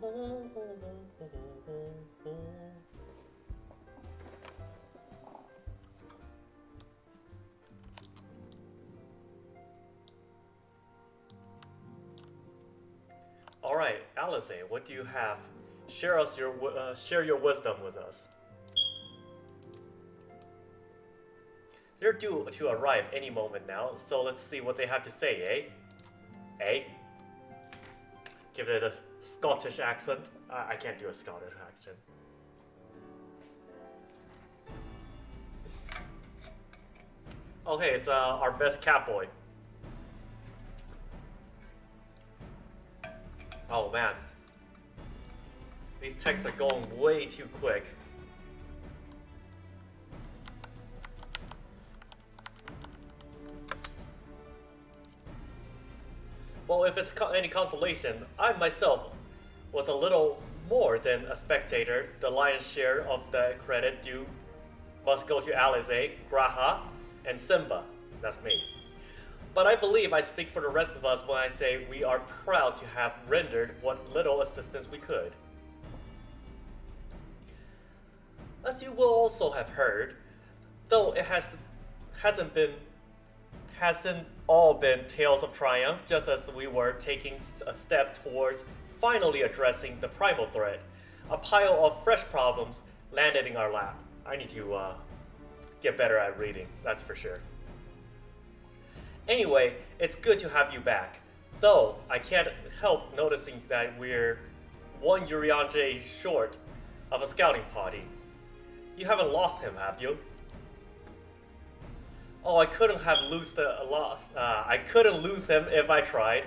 All right, Alice, what do you have? Share your wisdom with us. They're due to arrive any moment now, so let's see what they have to say, eh? Eh? Give it a Scottish accent. I can't do a Scottish accent. Oh hey, it's our best catboy. Oh man. These texts are going way too quick. Well, if it's any consolation, I myself was a little more than a spectator. The lion's share of the credit due must go to Alize, Graha, and Simba. That's me. But I believe I speak for the rest of us when I say we are proud to have rendered what little assistance we could. As you will also have heard, though it hasn't all been tales of triumph, just as we were taking a step towards finally addressing the primal threat, a pile of fresh problems landed in our lap. I need to get better at reading, that's for sure. Anyway, it's good to have you back, though I can't help noticing that we're one Urianger short of a scouting party. You haven't lost him, have you? Oh, I couldn't lose him if I tried,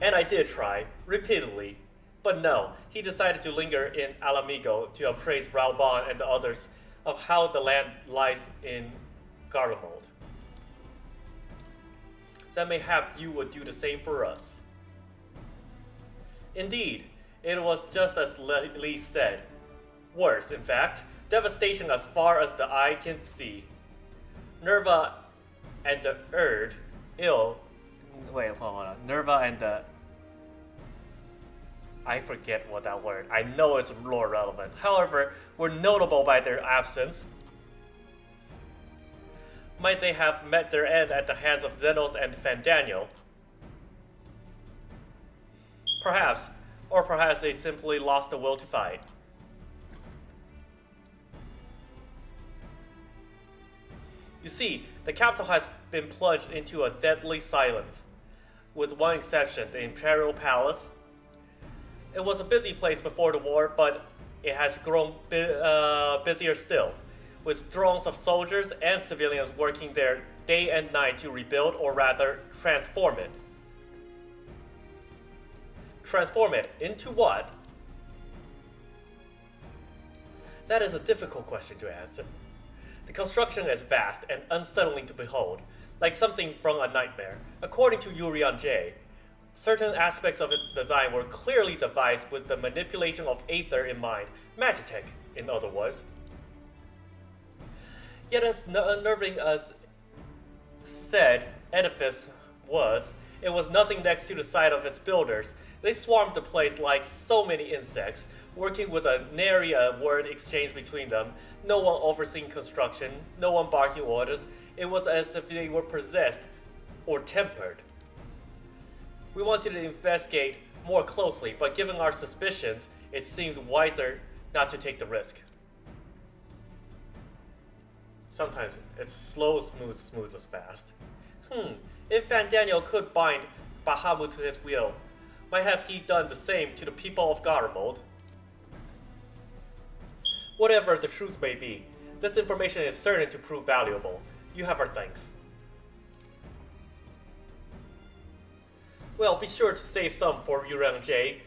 and I did try, repeatedly. But no, he decided to linger in Alamigo to appraise Raoban and the others of how the land lies in Garlemald. That mayhap you would do the same for us. Indeed, it was just as Lee said. Worse, in fact, devastation as far as the eye can see. Nerva and the Erd, wait, hold on. Nerva and the... I forget what that word. I know it's lore relevant. However, were notable by their absence. Might they have met their end at the hands of Xenos and Fandaniel? Perhaps, or perhaps they simply lost the will to fight. You see, the capital has been plunged into a deadly silence, with one exception, the Imperial Palace. It was a busy place before the war, but it has grown busier still, with drones of soldiers and civilians working there day and night to rebuild, or rather, transform it. Transform it into what? That is a difficult question to answer. The construction is vast and unsettling to behold, like something from a nightmare. According to Urian J, certain aspects of its design were clearly devised with the manipulation of Aether in mind, Magitech, in other words. Yet as unnerving as said edifice was, it was nothing next to the sight of its builders. They swarmed the place like so many insects, working with a nary a word exchange between them, no one overseeing construction, no one barking orders. It was as if they were possessed or tempered. We wanted to investigate more closely, but given our suspicions, it seemed wiser not to take the risk. Sometimes it's slow, smooth as fast. If Fandaniel could bind Bahamut to his will, might have he done the same to the people of Garlemald? Whatever the truth may be, this information is certain to prove valuable. You have our thanks. Well, be sure to save some for Yuran J,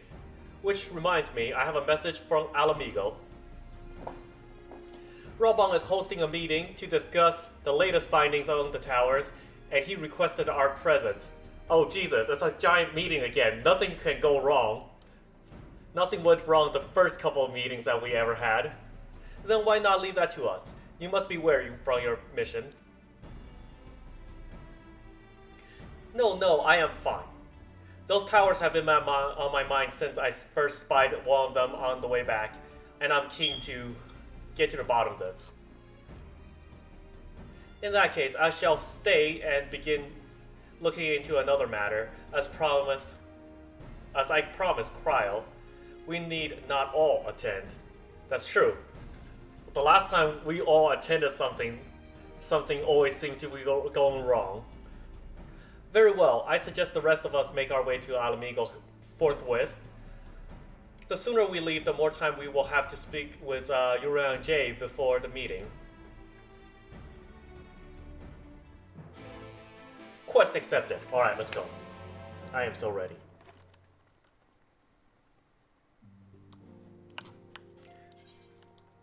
which reminds me, I have a message from Alamigo. Raoban is hosting a meeting to discuss the latest findings on the towers, and he requested our presence. Oh Jesus, it's a giant meeting again. Nothing can go wrong. Nothing went wrong the first couple of meetings that we ever had. Then why not leave that to us? You must be wary from your mission. No, I am fine. Those towers have been on my mind since I first spied one of them on the way back, and I'm keen to get to the bottom of this. In that case, I shall stay and begin looking into another matter, as I promised Cryo. We need not all attend. That's true. The last time we all attended something always seemed to be going wrong. Very well, I suggest the rest of us make our way to Alamigo forthwith. The sooner we leave, the more time we will have to speak with Yura and Jay before the meeting. Quest accepted. Alright, let's go. I am so ready.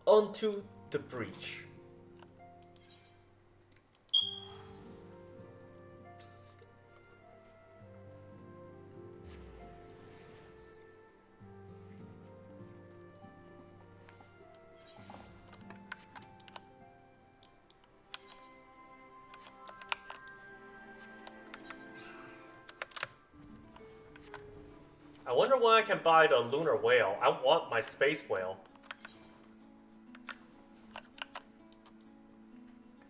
Onto the breach. I wonder when I can buy the lunar whale. I want my space whale.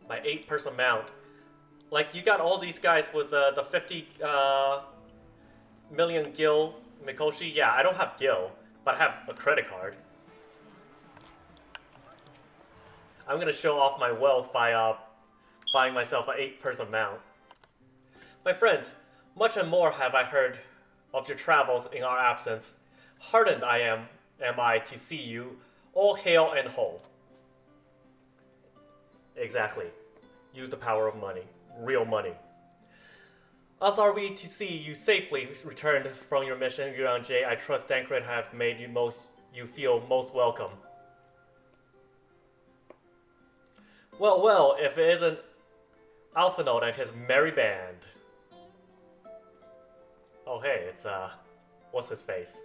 My 8-person mount. Like, you got all these guys with the 50 million gil Mikoshi. Yeah, I don't have gil, but I have a credit card. I'm gonna show off my wealth by buying myself an 8-person mount. My friends, much and more have I heard of your travels in our absence. Heartened am I to see you, all hale and whole. Exactly. Use the power of money. Real money. As are we to see you safely returned from your mission, Yuran J. I trust Dankred have made you feel most welcome. Well, if it isn't Alphinaud and his merry band. Oh hey, it's what's his face?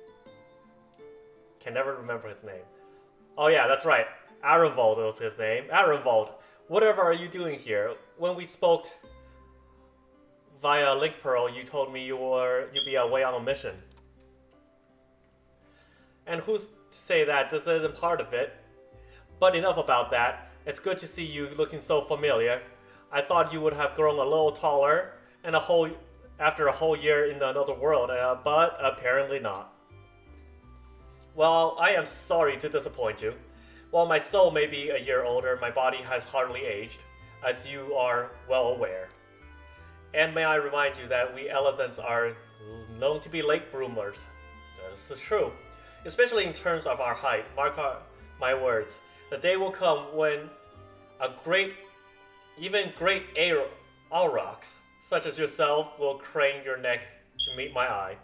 Can never remember his name. Oh yeah, that's right. Arenvold was his name. Arenvold, whatever are you doing here? When we spoke via Link Pearl, you told me you'd be away on a mission. And who's to say that this isn't part of it? But enough about that. It's good to see you looking so familiar. I thought you would have grown a little taller and after a whole year in another world, but apparently not. Well, I am sorry to disappoint you. While my soul may be a year older, my body has hardly aged, as you are well aware. And may I remind you that we elephants are known to be late bloomers. This is true, especially in terms of our height. Mark my words, the day will come when even great Aurochs, such as yourself, will crane your neck to meet my eye.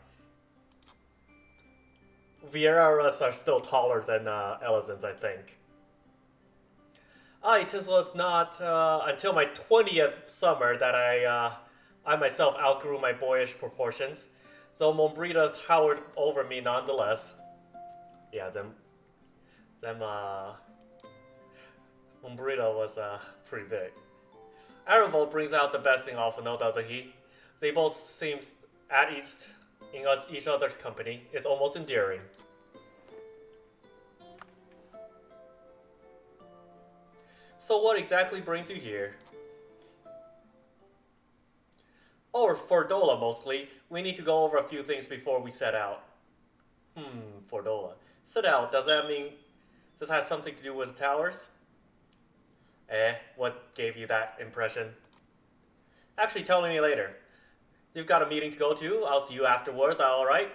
Vieras are still taller than elephants, I think. It was not until my 20th summer that I myself outgrew my boyish proportions, though Mombrita towered over me nonetheless. Yeah, Mombrita was pretty big. Arenvold brings out the best in Alphinaud, doesn't he? They both seem at each other's company. It's almost endearing. So what exactly brings you here? Oh, for Dola mostly. We need to go over a few things before we set out. For Dola. Set out, does that mean this has something to do with the towers? What gave you that impression? Actually, tell me later. You've got a meeting to go to. I'll see you afterwards, alright?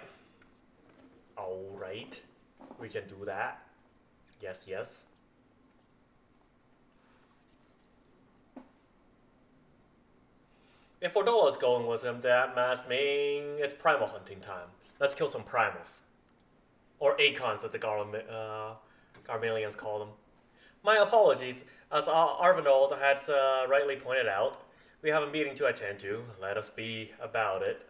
Alright. We can do that. Yes, yes. If Fordola's going with him, that must mean it's primal hunting time. Let's kill some primals. Or Acons, as the Garmalians call them. My apologies, as Arvinold had rightly pointed out. We have a meeting to attend to. Let us be about it.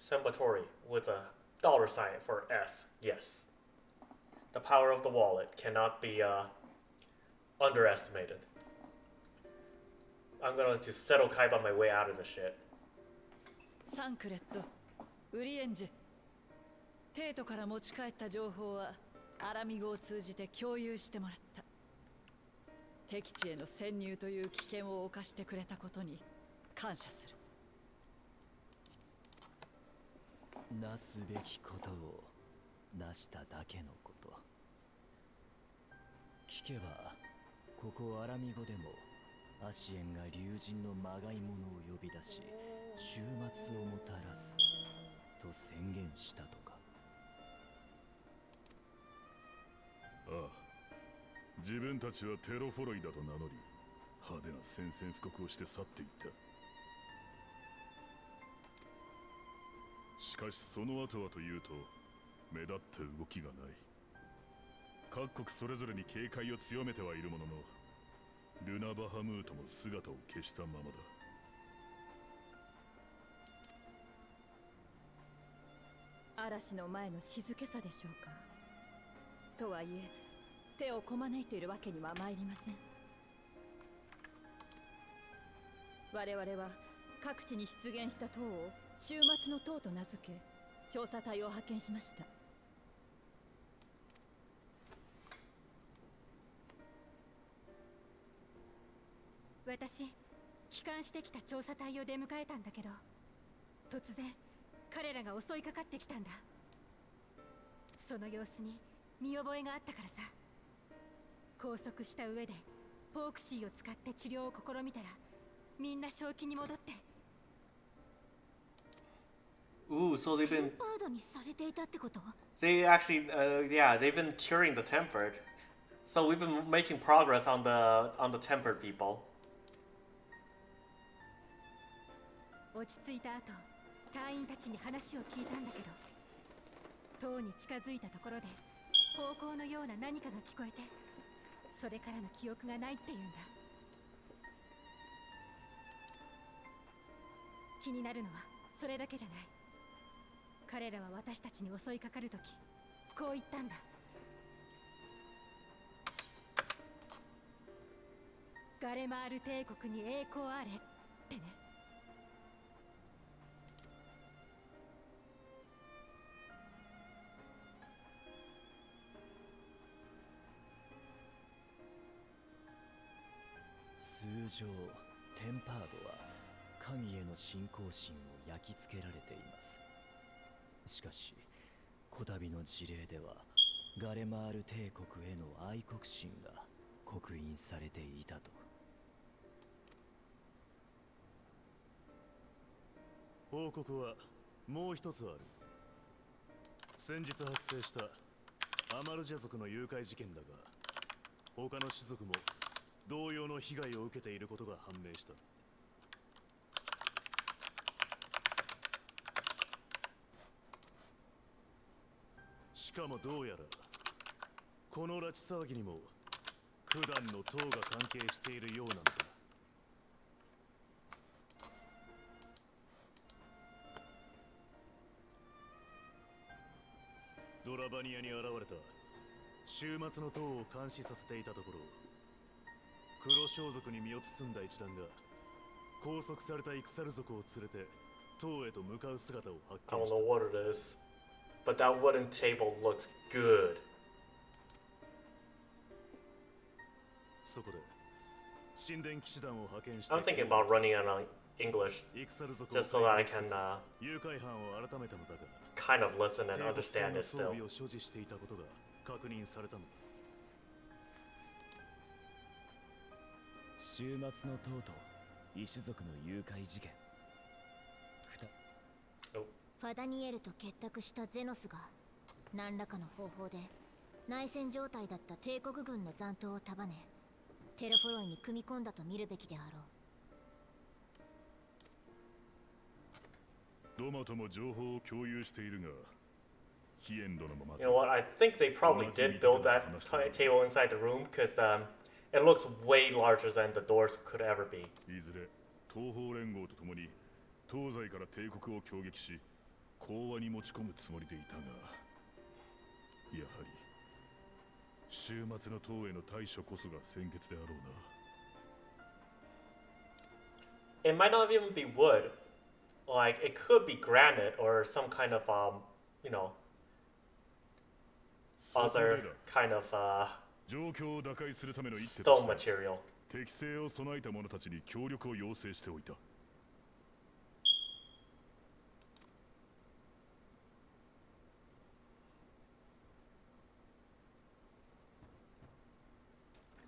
Sambatori with a $ sign for S. Yes. The power of the wallet cannot be underestimated. I'm gonna just settle Kaiba on my way out of this shit. サンクレット、ウリエンジ。テートから持ち帰った情報はアラミ語を通じて共有してもらった。敵地への潜入という危険を冒してくれたことに感謝する。なすべきことをなしただけのこと。聞けばここアラミ語でもアシエンが竜神のまがいものを呼び出し終末をもたらすと宣言したとか。ああ、自分たちはテロフォロイだと名乗り派手な宣戦布告をして去っていった。しかしその後はというと目立った動きがない。各国それぞれに警戒を強めてはいるもののルナ・バハムートも姿を消したままだ。嵐の前の静けさでしょうか。とはいえ手をこまねいているわけには参りません。我々は各地に出現した塔を終末の塔と名付け調査隊を派遣しました。私、帰還してきた調査隊を出迎えたんだけど、突然彼らが襲いかかってきたんだ。その様子に見覚えがあったからさ。拘束した上でフォークシーを使って治療を試みたらみんな正気に戻って。Ooh, so they've been. パードにされていたってこと？ They actually, yeah, they've been curing the tempered. So we've been making progress on the tempered people. 落ち着いた後、隊員たちに話を聞いたんだけど、塔に近づいたところで方向のような何かが聞こえて、それからの記憶がないって言うんだ。気になるのはそれだけじゃない。彼らは私たちに襲いかかるとき、こう言ったんだ。ガレマール帝国に栄光あれってね。通常テンパードは神への信仰心を焼き付けられています。しかしこたびの事例ではガレマール帝国への愛国心が刻印されていたと。報告はもう一つある。先日発生したアマルジャ族の誘拐事件だが、他の種族も同様の被害を受けていることが判明した。しかもどうやらこの拉致騒ぎにも九段の塔が関係しているようなのだ。ドラバニアに現れた終末の塔を監視させていたところ、黒装束に身を包んだ一団が拘束されたイクサル族を連れて塔へと向かう姿を発見 I した。 don't know what it is, but that wooden table looks good. そこで神殿騎士団を派遣して I'm thinking about running it on English イクサル族 just so that I can 誘拐犯を改めたのだが、 kind of listen and 帝国 understand 製 it の装 still. 備を所持していたことが確認されたのだ。終末の塔と異種族の誘拐事件。ファダニエルと結託したゼノスが何らかの方法で内戦状態だった帝国軍の残党を束ねテロフォロイに組み込んだと見るべきであろう。ドマとも情報を共有しているが、ヒエンドのまま You know what? I think they probably did build that table inside the room because it looks way larger than the doors could ever be. いずれ東方連合とともに東西から帝国を攻撃し講和に持ち込むつもりでいたが、やはり終末の塔への対処こそが先決であろうな。 It might not even be wood. Like, it could be granite or some kind of, you know, other kind of, 状況を打開するための一手 stone として material. 適性を備えた者たちに協力を要請しておいた。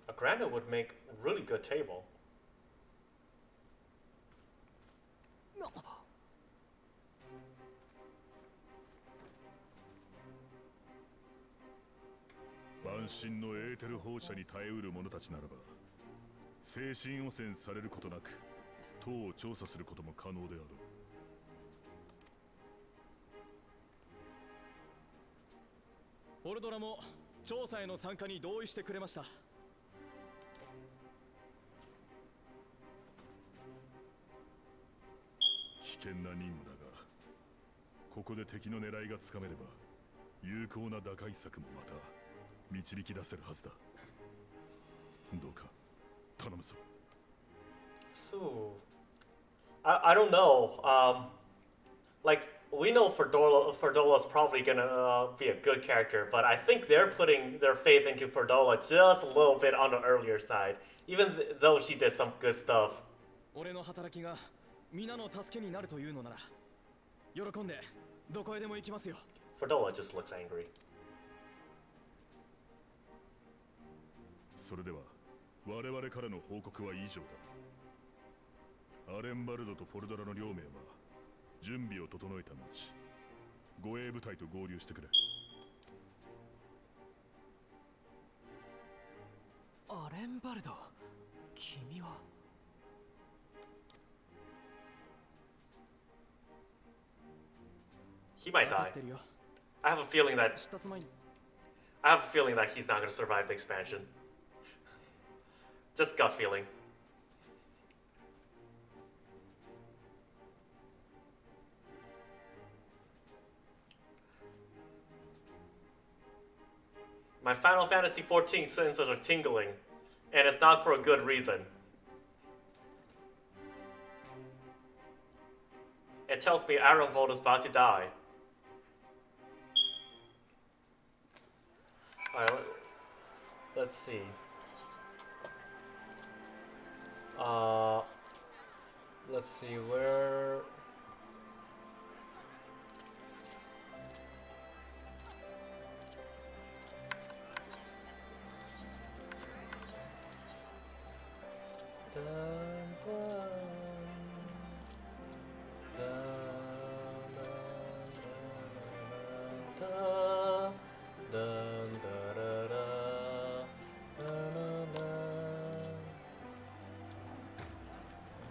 A granite would make a really good table. No. 万神のエーテル放射に耐えうる者たちならば、精神汚染されることなく塔を調査することも可能であろう。フォルドラも調査への参加に同意してくれました。危険な任務だが、ここで敵の狙いがつかめれば有効な打開策もまた導き出せるはずだ。どうか頼むぞ。 So, I don't know. Like, we know Ferdola's probably gonna be a good character, but I think they're putting their faith into Ferdola just a little bit on the earlier side, even though she did some good stuff. 俺の働きが皆の助けになるというのなら、喜んでどこへでも行きますよ。 Ferdola just looks angry. それでは我々からの報告は以上だ。アレンバルドとフォルドラの両名は準備を整えた後、護衛部隊と合流してくれ。アレンバルド、君は。He might die. I have a feeling that he's not gonna survive the expansion. Just gut feeling. My Final Fantasy XIV senses are tingling, and it's not for a good reason. It tells me Arenvold is about to die. Alright, let's see. Let's see where.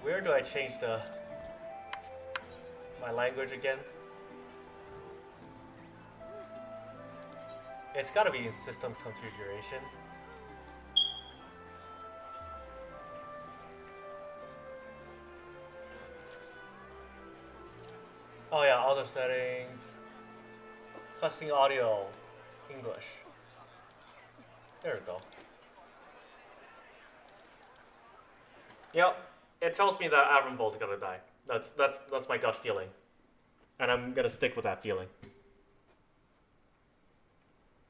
Where do I change my language again? It's gotta be in system configuration. Oh yeah, other settings. Custom audio, English. There we go. Yep. It tells me that Arenvold's gonna die. That's my gut feeling. And I'm gonna stick with that feeling.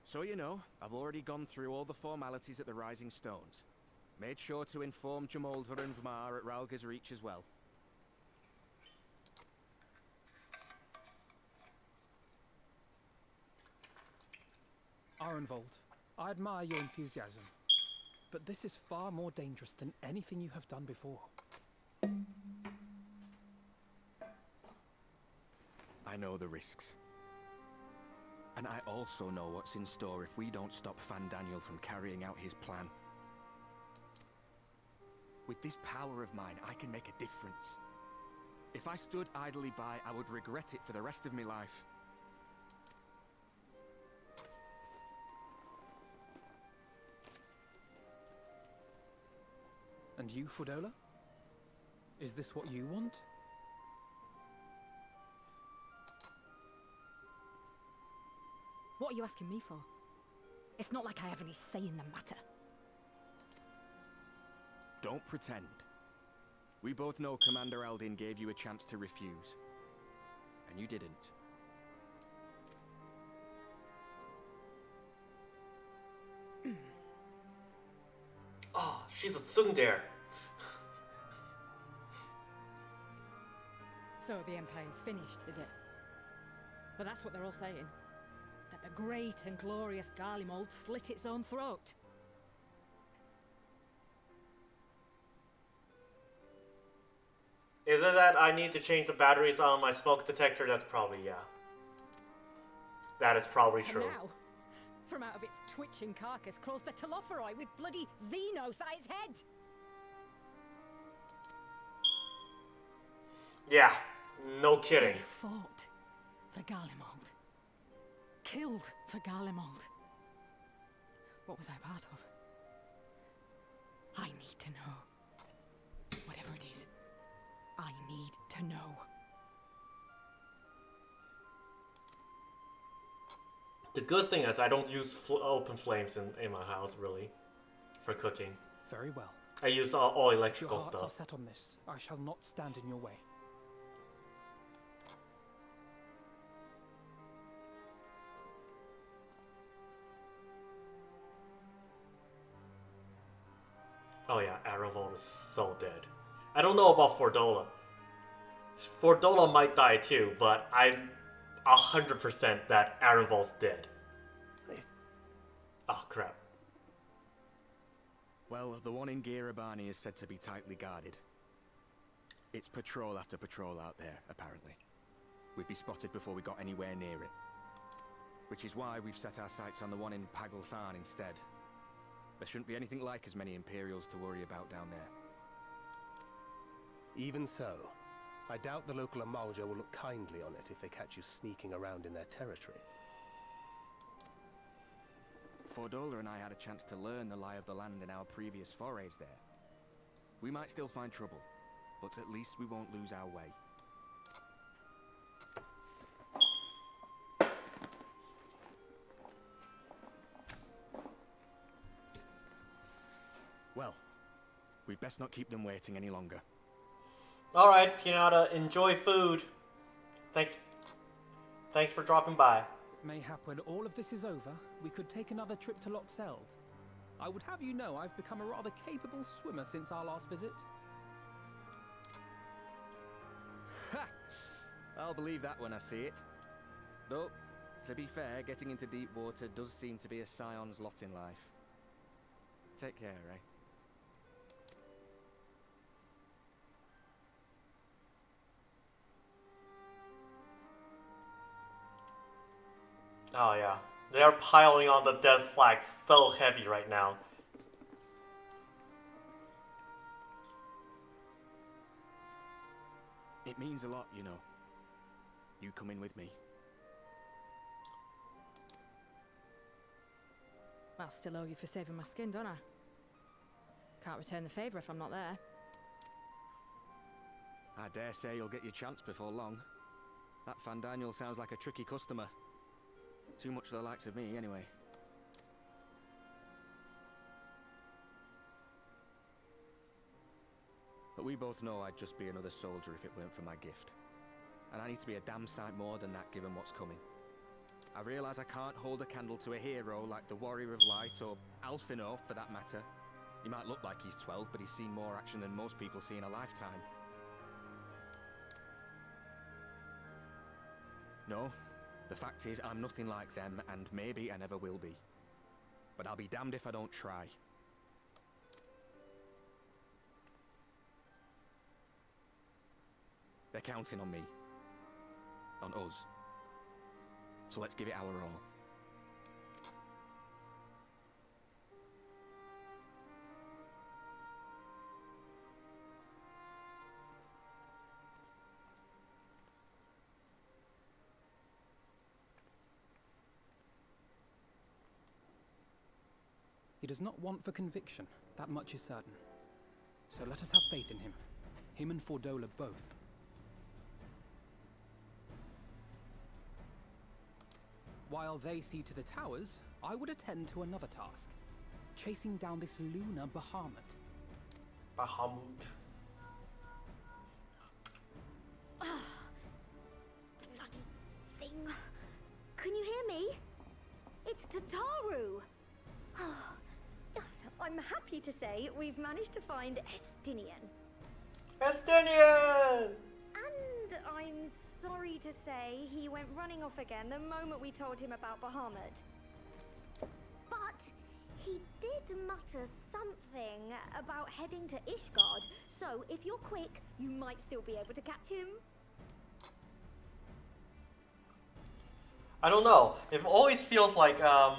So you know, I've already gone through all the formalities at the Rising Stones. Made sure to inform Jamoldva and Vmar at Ralga's Reach as well. Arenvold, I admire your enthusiasm, but this is far more dangerous than anything you have done before. I know the risks. And I also know what's in store if we don't stop Fandaniel from carrying out his plan. With this power of mine, I can make a difference. If I stood idly by, I would regret it for the rest of my life. And you, Fordola? Is this what you want? What are you asking me for? It's not like I have any say in the matter. Don't pretend. We both know Commander Eldin gave you a chance to refuse. And you didn't. Oh, she's a tsundere. So the Empire's finished, is it? But that's what they're all saying. That the great and glorious Garlemald slit its own throat. Is it that I need to change the batteries on my smoke detector? That's probably, yeah. That is probably true. And now, from out of its twitching carcass crawls the Telophoroi with bloody Xenos at its head. Yeah, no kidding. They fought for Garlemald. Killed for Garlemald. What was I part of? I need to know. Whatever it is, I need to know. The good thing is I don't use open flames in my house, really, for cooking. Very well. I use all If your electrical hearts are stuff. set on this, I shall not stand in your way. Oh yeah, Arenvold is so dead. I don't know about Fordola. Fordola might die too, but I'm 100% that Arenvold's dead. Oh crap. Well, the one in Girabani is said to be tightly guarded. It's patrol after patrol out there, apparently. We'd be spotted before we got anywhere near it. Which is why we've set our sights on the one in Paglthan instead. There shouldn't be anything like as many Imperials to worry about down there. Even so, I doubt the local Amalja will look kindly on it if they catch you sneaking around in their territory. Fordola and I had a chance to learn the lie of the land in our previous forays there. We might still find trouble, but at least we won't lose our way. Well, we'd best not keep them waiting any longer. Alright, Pinata, enjoy food. Thanks for dropping by. Mayhap when all of this is over, we could take another trip to Loxeld. I would have you know I've become a rather capable swimmer since our last visit. Ha! I'll believe that when I see it. Though, to be fair, getting into deep water does seem to be a scion's lot in life. Take care, eh? Oh yeah, they're piling on the death flag so heavy right now. It means a lot, you know. You coming with me. I'll still owe you for saving my skin, don't I? Can't return the favour if I'm not there. I dare say you'll get your chance before long. That Fandaniel sounds like a tricky customer. Too much for the likes of me, anyway. But we both know I'd just be another soldier if it weren't for my gift. And I need to be a damn sight more than that given what's coming. I realise I can't hold a candle to a hero like the Warrior of Light, or Alphino for that matter. He might look like he's 12, but he's seen more action than most people see in a lifetime. No, the fact is I'm nothing like them, and maybe I never will be. But I'll be damned if I don't try. They're counting on me. On us. So let's give it our all. He does not want for conviction, that much is certain. So let us have faith in him. Him and Fordola both. While they see to the towers, I would attend to another task. Chasing down this lunar Bahamut. Bahamut. Bloody thing. Can you hear me? It's Tataru. I'm happy to say we've managed to find Estinian. Estinian! And I'm sorry to say he went running off again the moment we told him about Bahamut. But he did mutter something about heading to Ishgard, so if you're quick, you might still be able to catch him. I don't know. It always feels like the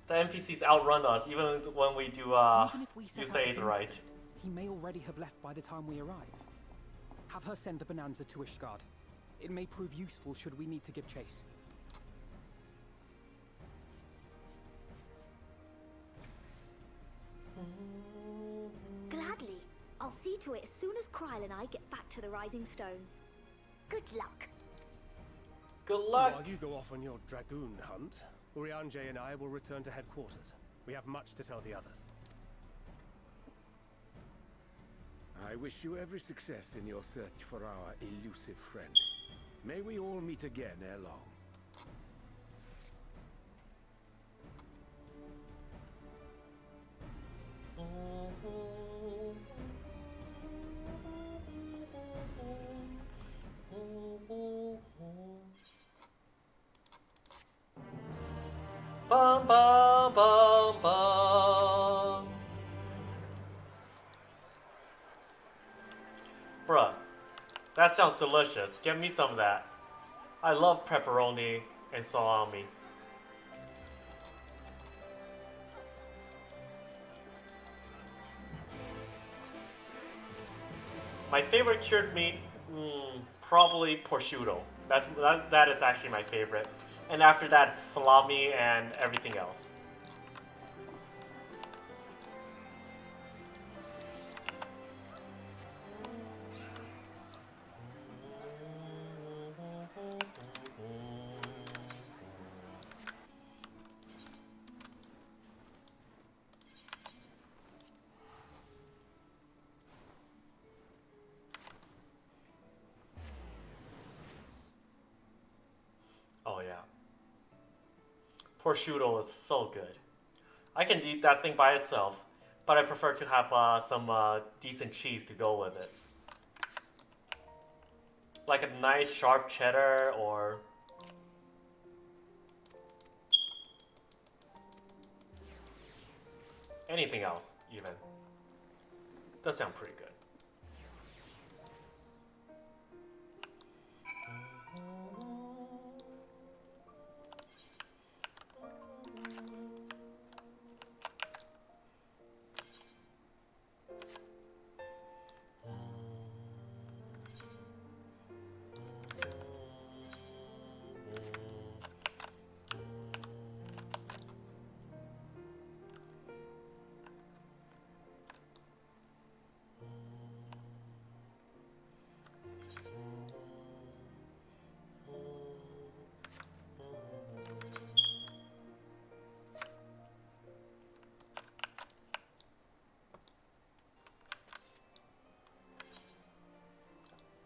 NPCs outrun us, even when we do Even if we set use out the this Aetherite. instant, he may already have left by the time we arrive. Have her send the Bonanza to Ishgard. It may prove useful should we need to give chase. Gladly. I'll see to it as soon as Kryl and I get back to the Rising Stones. Good luck. Good luck! While you go off on your dragoon hunt, Urianger and I will return to headquarters. We have much to tell the others. I wish you every success in your search for our elusive friend. May we all meet again ere long. Bum bum bum bum. Bruh, that sounds delicious. Give me some of that. I love pepperoni and salami. My favorite cured meat, probably prosciutto. That is actually my favorite. And after that, it's salami and everything else. Oh yeah. Prosciutto is so good. I can eat that thing by itself, but I prefer to have some decent cheese to go with it. Like a nice sharp cheddar or... anything else, even. Does sound pretty good.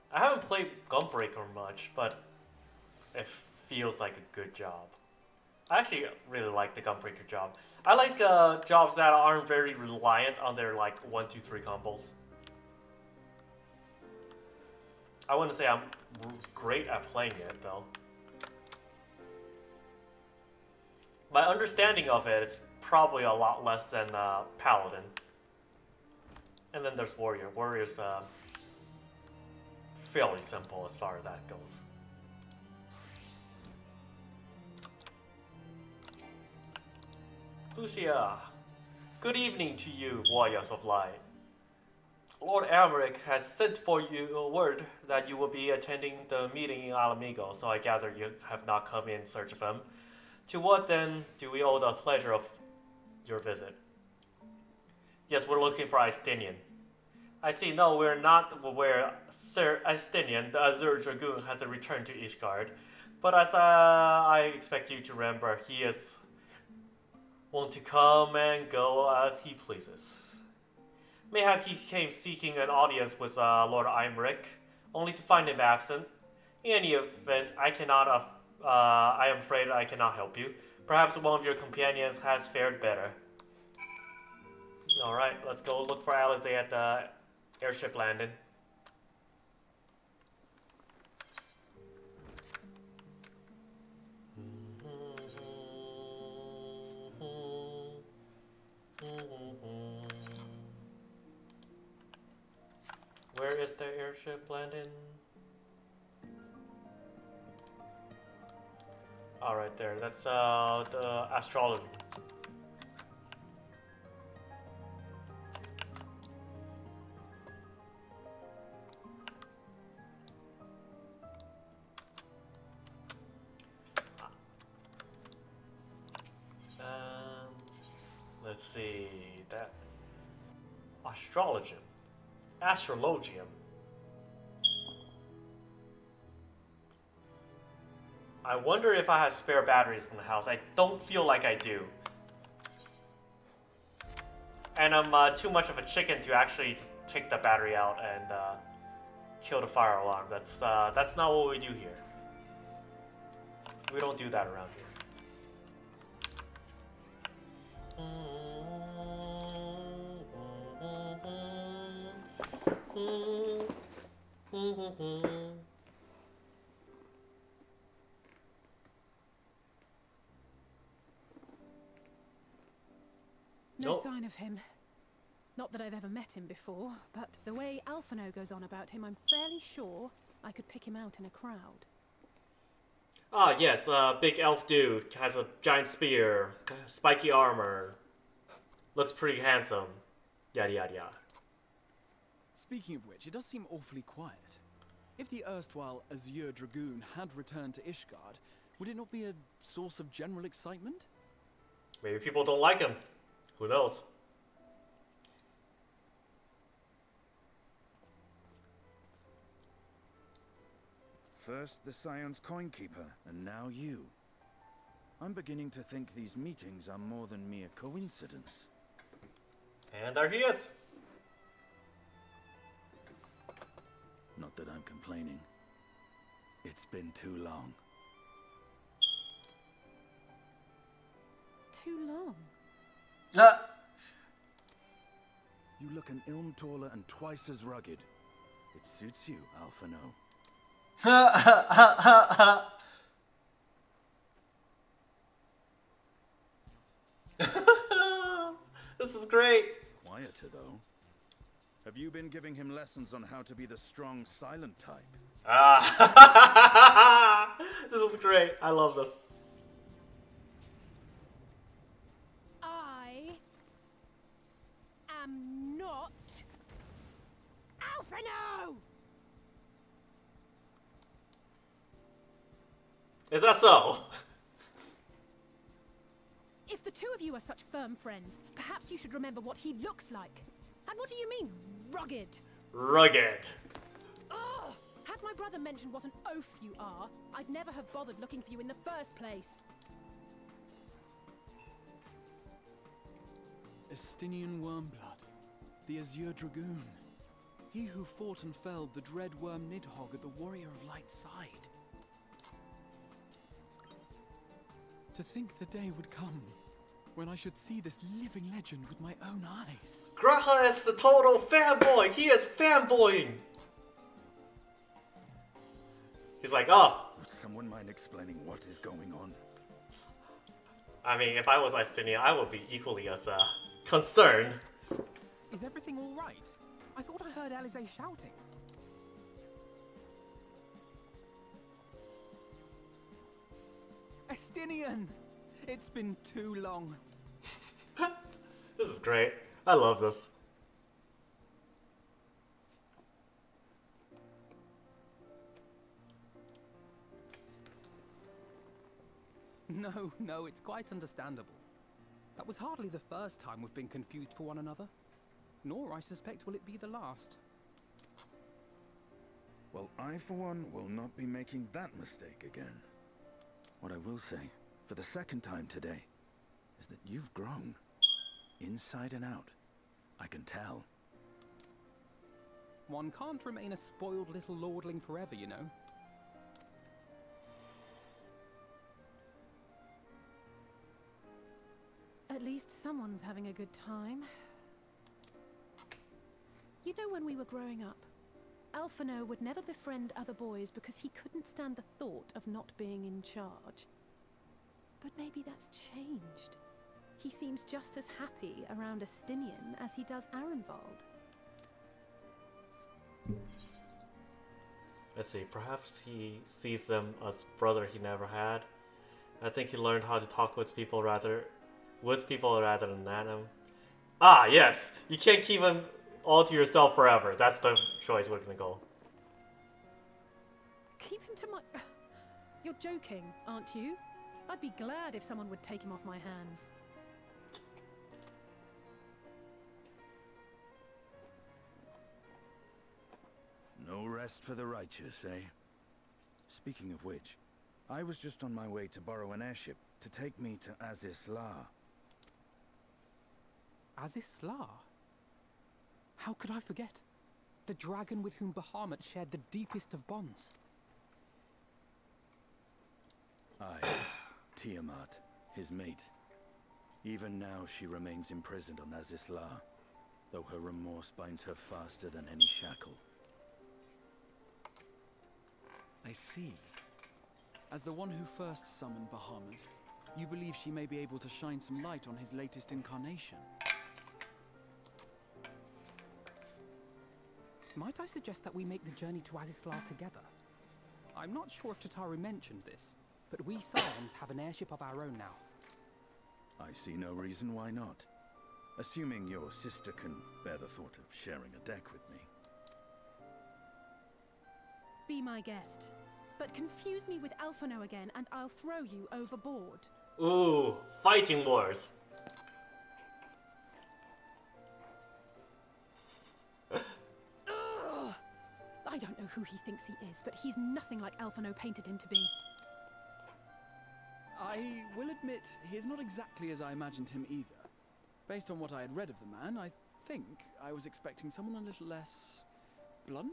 I haven't played Gunbreaker much, but it feels like a good job. I actually really like the Gunbreaker job. I like jobs that aren't very reliant on their like 1, 2, 3 combos. I wouldn't say I'm great at playing it though. My understanding of it is probably a lot less than Paladin. And then there's Warrior. Warrior's fairly simple as far as that goes. Lucia, good evening to you, Warriors of Light. Lord Amric has sent for you a word that you will be attending the meeting in Alamigo, so I gather you have not come in search of him. To what then do we owe the pleasure of your visit? Yes, we're looking for Estinian. I see, no, we're not aware Sir Estinian, the Azure Dragoon, has returned to Ishgard. But as I expect you to remember, he is Want to come and go as he pleases. Mayhap he came seeking an audience with Lord Imric, only to find him absent. In any event, I am afraid I cannot help you. Perhaps one of your companions has fared better. Alright, let's go look for Alizé at the airship landing. Where is the airship landing? Oh, right there. That's the astrology. Let's see that astrologium. Astrologium. I wonder if I have spare batteries in the house. I don't feel like I do. And I'm too much of a chicken to actually just take the battery out and kill the fire alarm. That's not what we do here. We don't do that around here. No sign of him. Not that I've ever met him before, but the way Alphino goes on about him, I'm fairly sure I could pick him out in a crowd. Ah, yes, big elf dude, has a giant spear, spiky armor, looks pretty handsome, yada yada yada. Speaking of which, it does seem awfully quiet. If the erstwhile Azure Dragoon had returned to Ishgard, would it not be a source of general excitement? Maybe people don't like him. Who knows? First the Scion's Coinkeeper, and now you. I'm beginning to think these meetings are more than mere coincidence. And there he is. Not that I'm complaining. It's been too long. Too long? You look an ilm taller and twice as rugged. It suits you, Alphino. This is great. Quieter, though. Have you been giving him lessons on how to be the strong, silent type? Ah, this is great. I love this. I am not Alphino! Is that so? If the two of you are such firm friends, perhaps you should remember what he looks like. And what do you mean, rugged? Rugged. Ugh! Had my brother mentioned what an oaf you are, I'd never have bothered looking for you in the first place. Estinian Wormblood, the Azure Dragoon. He who fought and felled the dread worm Nidhogg at the Warrior of Light's side. To think the day would come when I should see this living legend with my own eyes. Graha is the total fanboy. He is fanboying. He's like, oh. Would someone mind explaining what is going on? I mean, if I was Estinian, I would be equally as concerned. Is everything all right? I thought I heard Alizé shouting. Estinian! It's been too long. This is great. I love this. No, it's quite understandable. That was hardly the first time we've been confused for one another. Nor, I suspect, will it be the last. Well, I, for one, will not be making that mistake again. What I will say, for the second time today, is that you've grown. Inside and out. I can tell. One can't remain a spoiled little lordling forever, you know. At least someone's having a good time. You know, when we were growing up, Alphino would never befriend other boys because he couldn't stand the thought of not being in charge. But maybe that's changed. He seems just as happy around Estinian as he does Arenvald. Let's see, perhaps he sees them as brother he never had. I think he learned how to talk with people rather than at them. Ah, yes! You can't keep them all to yourself forever. That's the choice we're gonna go. Keep him to my... You're joking, aren't you? I'd be glad if someone would take him off my hands. No rest for the righteous, eh? Speaking of which, I was just on my way to borrow an airship to take me to Azisla. Azisla? How could I forget? The dragon with whom Bahamut shared the deepest of bonds. Aye, Tiamat, his mate. Even now she remains imprisoned on Azisla, though her remorse binds her faster than any shackle. I see. As the one who first summoned Bahamut, you believe she may be able to shine some light on his latest incarnation. Might I suggest that we make the journey to Azisla together? I'm not sure if Tataru mentioned this, but we Scions have an airship of our own now. I see no reason why not. Assuming your sister can bear the thought of sharing a deck with me. Be my guest. But confuse me with Alphino again and I'll throw you overboard. Ooh, fighting wars. I don't know who he thinks he is, but he's nothing like Alphino painted him to be. I will admit, he's not exactly as I imagined him either. Based on what I had read of the man, I think I was expecting someone a little less... blunt?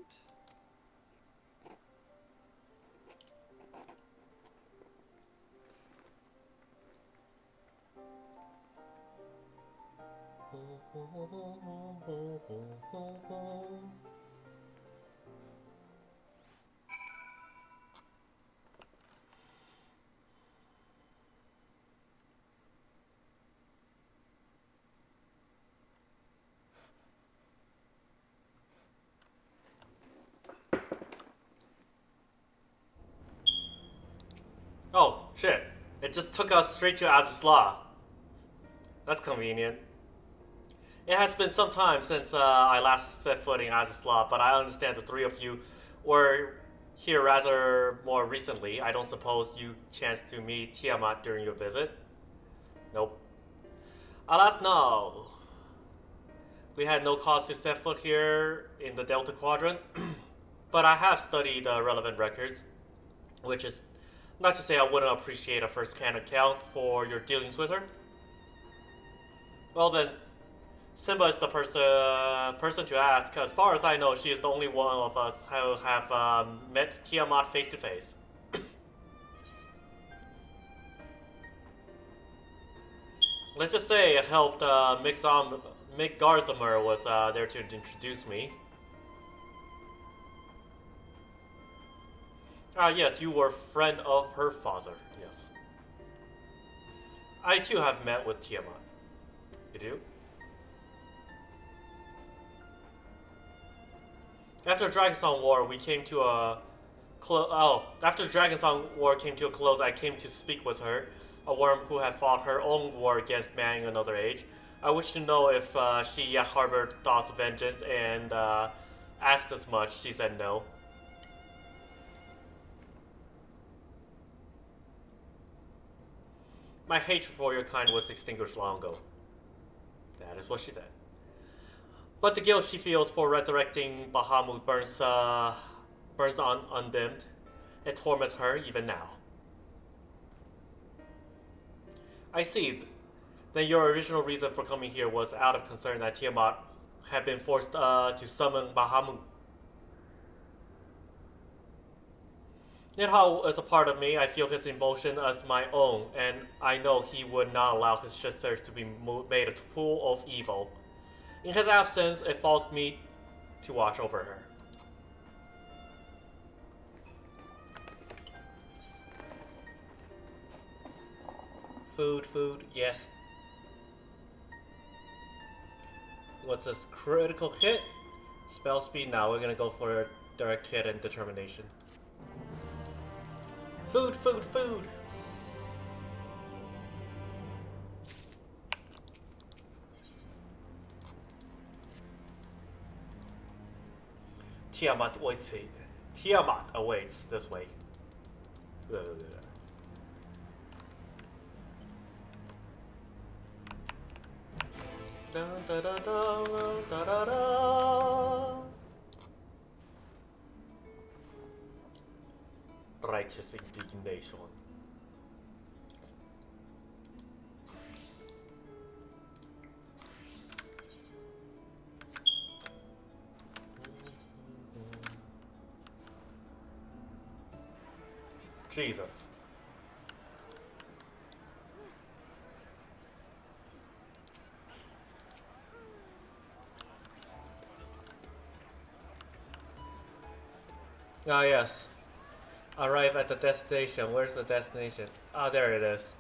Oh, shit. It just took us straight to Azisla. That's convenient. It has been some time since I last set foot in Azisla, but I understand the three of you were here rather more recently. I don't suppose you chanced to meet Tiamat during your visit? Nope. Alas, no. We had no cause to set foot here in the Delta Quadrant, but I have studied relevant records, which is not to say I wouldn't appreciate a first-hand account for your dealings with her. Well then, Simba is the person to ask. As far as I know, she is the only one of us who have met Tiamat face to face. Let's just say it helped Mick Garzamer was there to introduce me. Ah, yes, you were a friend of her father, yes. I too have met with Tiamat. You do? After Dragonsong War, we came to a after Dragonsong War came to a close, I came to speak with her, a worm who had fought her own war against man in another age. I wish to know if she yet harbored thoughts of vengeance and asked as much. She said no. My hatred for your kind was extinguished long ago. That is what she said. But the guilt she feels for resurrecting Bahamut burns on undimmed. It torments her even now. I see. Then your original reason for coming here was out of concern that Tiamat had been forced to summon Bahamut. Yet how, as a part of me, I feel his involtion as my own, and I know he would not allow his sisters to be made a tool of evil. In his absence, it falls me to watch over her. Food, yes. What's this? Critical hit? Spell speed? Now we're gonna go for direct hit and determination. Food! Tiamat awaits this way. Righteous indignation. Jesus. Ah, yes. Arrive at the destination. Where's the destination? Ah, there it is.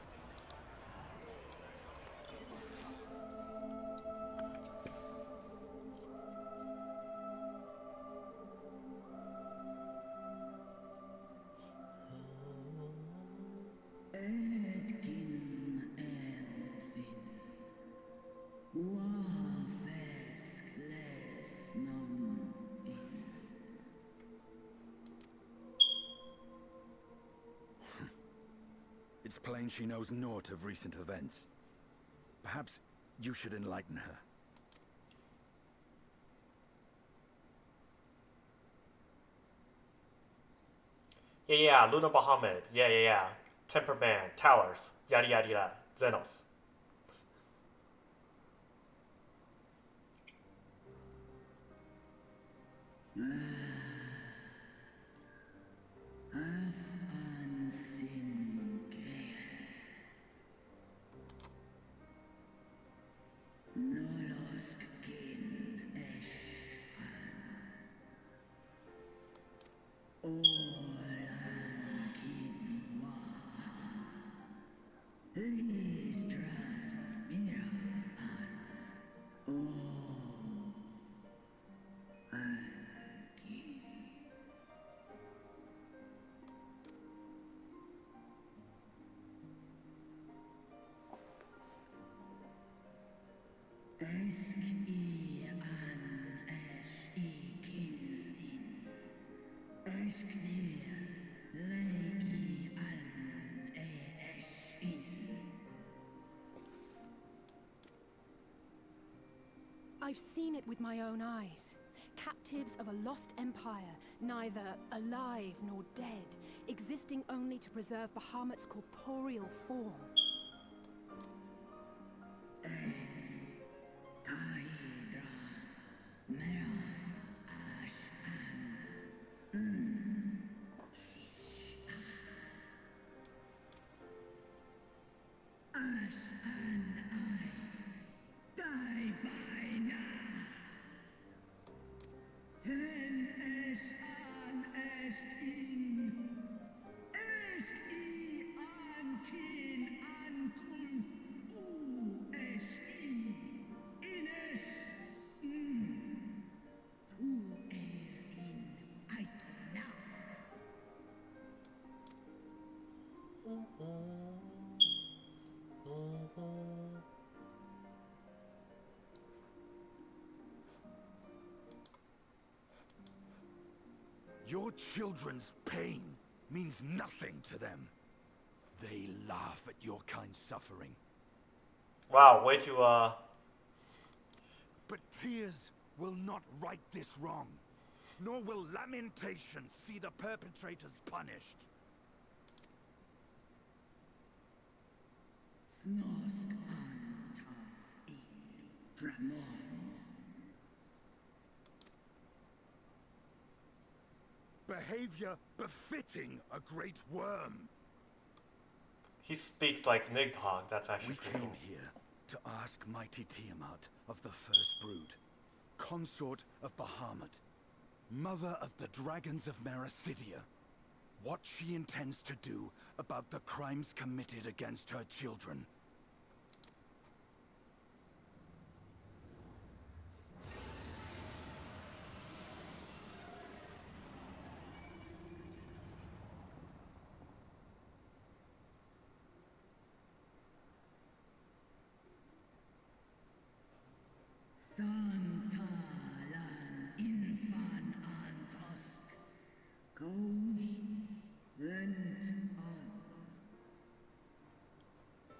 It's plain she knows naught of recent events. Perhaps you should enlighten her. Yeah, Luna Bahamut. Yeah. Temper Band, Towers, yada yada yada, Xenos. I've seen it with my own eyes. Captives of a lost empire, neither alive nor dead, existing only to preserve Bahamut's corporeal form. Your children's pain means nothing to them. They laugh at your kind suffering. Wow, way too, But tears will not right this wrong, nor will lamentation see the perpetrators punished. Snosk an Behavior befitting a great worm. He speaks like Nidhogg. That's actually We pretty came cool. here to ask mighty Tiamat of the First Brood, consort of Bahamut, mother of the dragons of Mericidia, what she intends to do about the crimes committed against her children.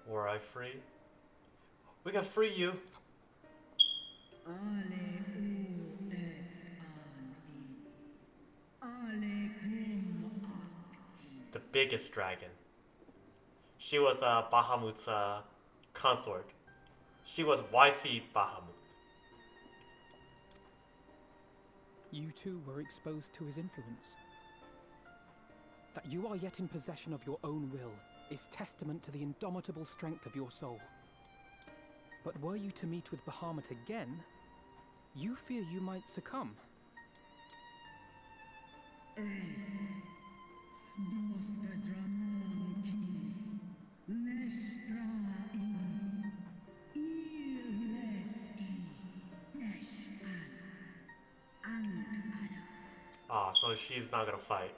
Were I free? We can free you! The biggest dragon. She was Bahamut's consort. She was wifey Bahamut. You too were exposed to his influence. That you are yet in possession of your own will is testament to the indomitable strength of your soul. But were you to meet with Bahamut again, you fear you might succumb. Ah, so she's not gonna fight.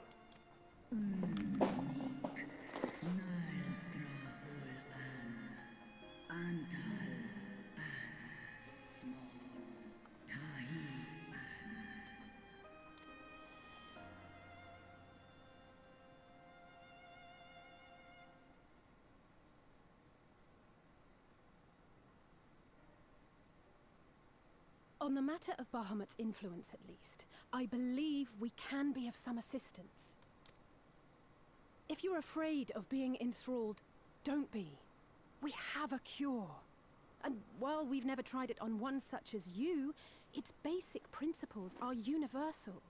On the matter of Bahamut's influence, at least, I believe we can be of some assistance. If you're afraid of being enthralled, don't be. We have a cure. And while we've never tried it on one such as you, its basic principles are universal.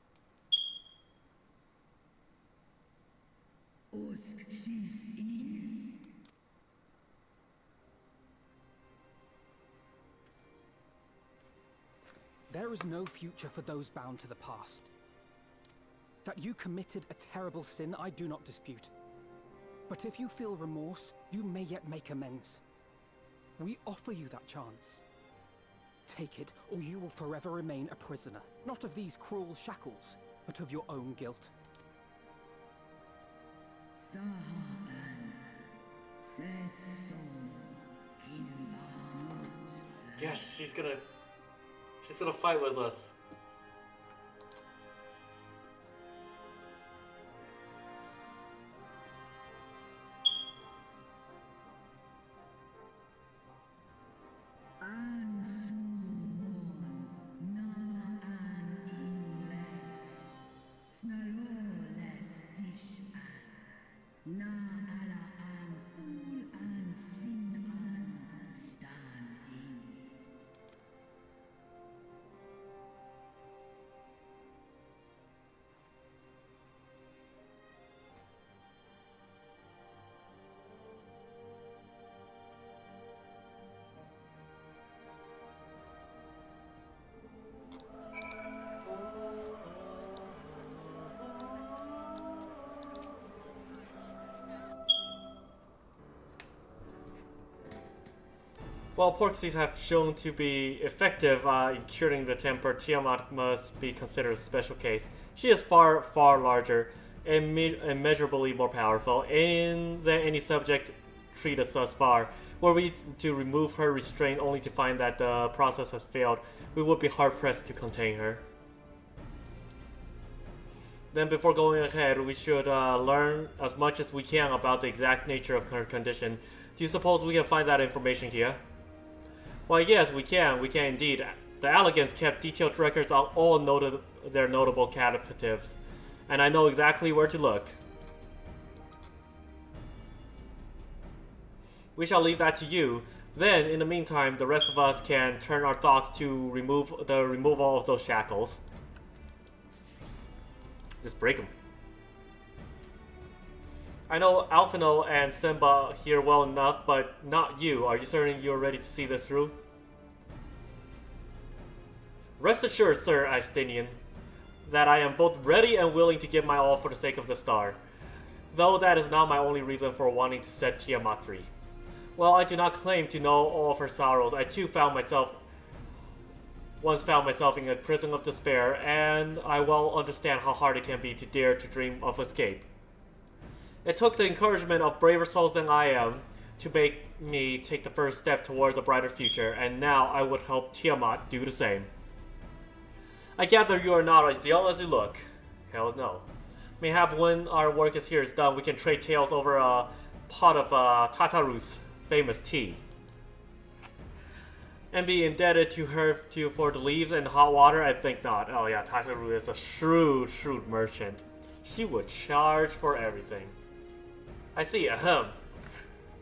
There is no future for those bound to the past. That you committed a terrible sin, I do not dispute. But if you feel remorse, you may yet make amends. We offer you that chance. Take it, or you will forever remain a prisoner, not of these cruel shackles, but of your own guilt. Yes, she's gonna fight with us. While pork seeds have shown to be effective in curing the temper, Tiamat must be considered a special case. She is far, far larger and immeasurably more powerful than any subject treated thus far. Were we to remove her restraint only to find that the process has failed, we would be hard-pressed to contain her. Then before going ahead, we should learn as much as we can about the exact nature of her condition. Do you suppose we can find that information here? Well, yes, we can indeed. The Elegants kept detailed records on all their notable captives, and I know exactly where to look. We shall leave that to you. Then, in the meantime, the rest of us can turn our thoughts to the removal of those shackles. Just break them. I know Alphino and Simba here well enough, but not you. Are you certain you're ready to see this through? Rest assured, Sir Astinian, that I am both ready and willing to give my all for the sake of the star. Though that is not my only reason for wanting to set Tiamat free. While I do not claim to know all of her sorrows, I too once found myself in a prison of despair, and I well understand how hard it can be to dare to dream of escape. It took the encouragement of braver souls than I am to make me take the first step towards a brighter future, and now I would help Tiamat do the same. I gather you are not as young as you look. Hell no. Mayhap when our work here is done, we can trade tales over a pot of Tataru's famous tea. And be indebted to her for the leaves and hot water? I think not. Oh yeah, Tataru is a shrewd merchant. She would charge for everything. I see, ahem.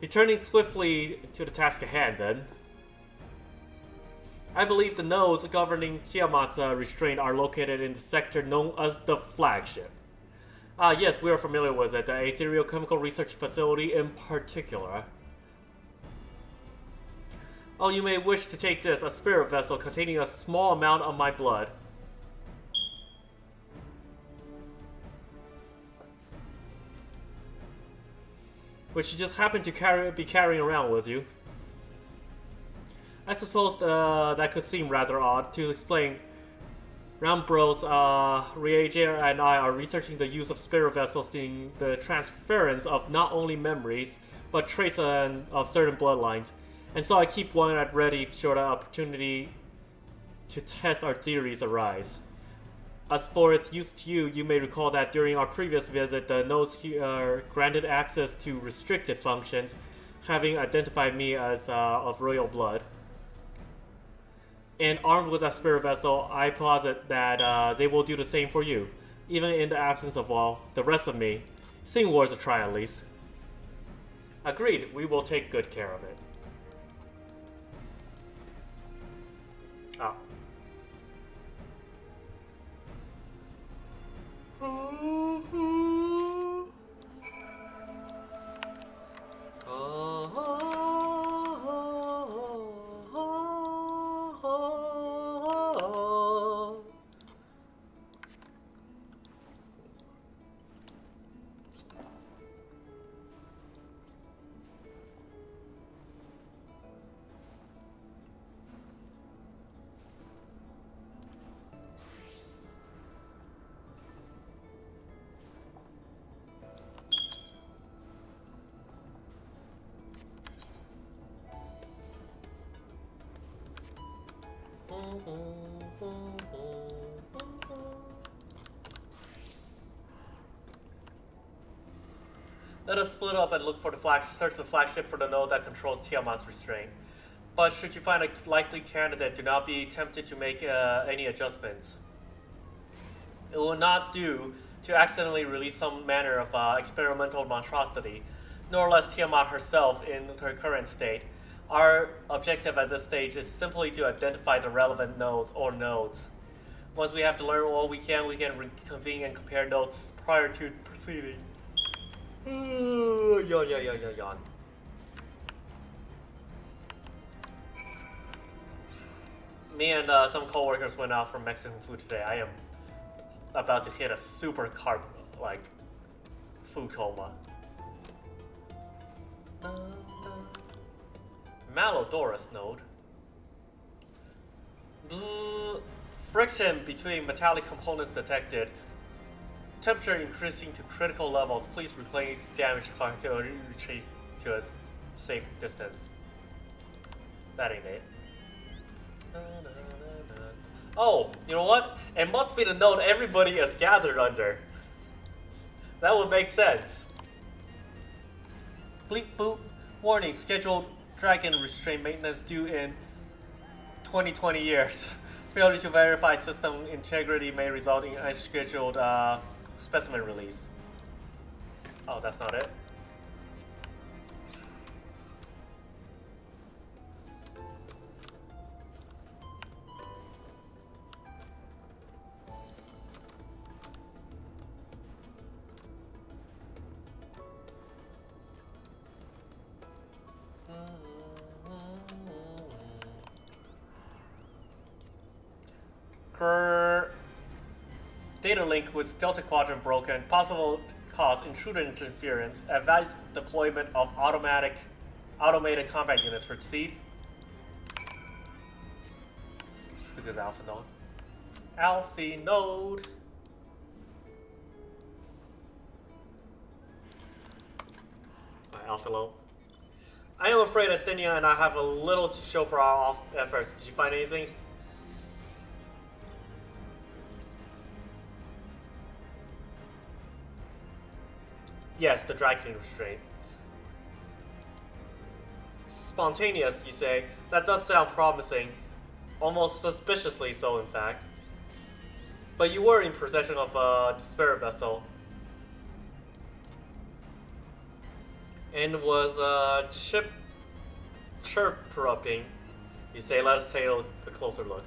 Returning swiftly to the task at hand, then. I believe the nodes governing Tiamat's restraint are located in the sector known as the Flagship. Yes, we are familiar with it, the Ethereal Research Facility in particular. Oh, you may wish to take this, a spirit vessel containing a small amount of my blood. Which you just happen to be carrying around with you. I suppose that could seem rather odd. To explain, Rambros, Reager, and I are researching the use of spirit vessels in the transference of not only memories, but traits of certain bloodlines. And so I keep one at ready should an opportunity to test our theories arise. As for its use to you, you may recall that during our previous visit, the nodes here granted access to restricted functions, having identified me as of royal blood. And armed with a spirit vessel, I posit that they will do the same for you, even in the absence of the rest of me. Seeing worth a try at least. Agreed, we will take good care of it. Ah. Let us split up and look for search the flagship for the node that controls Tiamat's restraint. But should you find a likely candidate, do not be tempted to make any adjustments. It will not do to accidentally release some manner of experimental monstrosity, nor less Tiamat herself in her current state. Our objective at this stage is simply to identify the relevant nodes or nodes. Once we have to learn all we can reconvene and compare notes prior to proceeding. Yawn. Me and some co-workers went out for Mexican food today. I am about to hit a super carb, food coma. Malodorus node. Friction between metallic components detected. Temperature increasing to critical levels. Please replace damaged part or retreat to a safe distance. That ain't it. Oh, you know what? It must be the node everybody is gathered under. That would make sense. Bleep boop. Warning, scheduled dragon restraint maintenance due in 20 years. Failure to verify system integrity may result in unscheduled specimen release. Oh, that's not it. Data link with Delta Quadrant broken. Possible cause intruder interference. Advise deployment of automated combat units. Proceed. Speak as Alpha Node. Alpha Node. Alpha Node. I am afraid Estenia and I have a little to show for our off efforts. Did you find anything? Yes, the Dragon restraints. Spontaneous, you say? That does sound promising. Almost suspiciously so, in fact. But you were in possession of a spirit vessel. And was chirping. You say, let us take a closer look.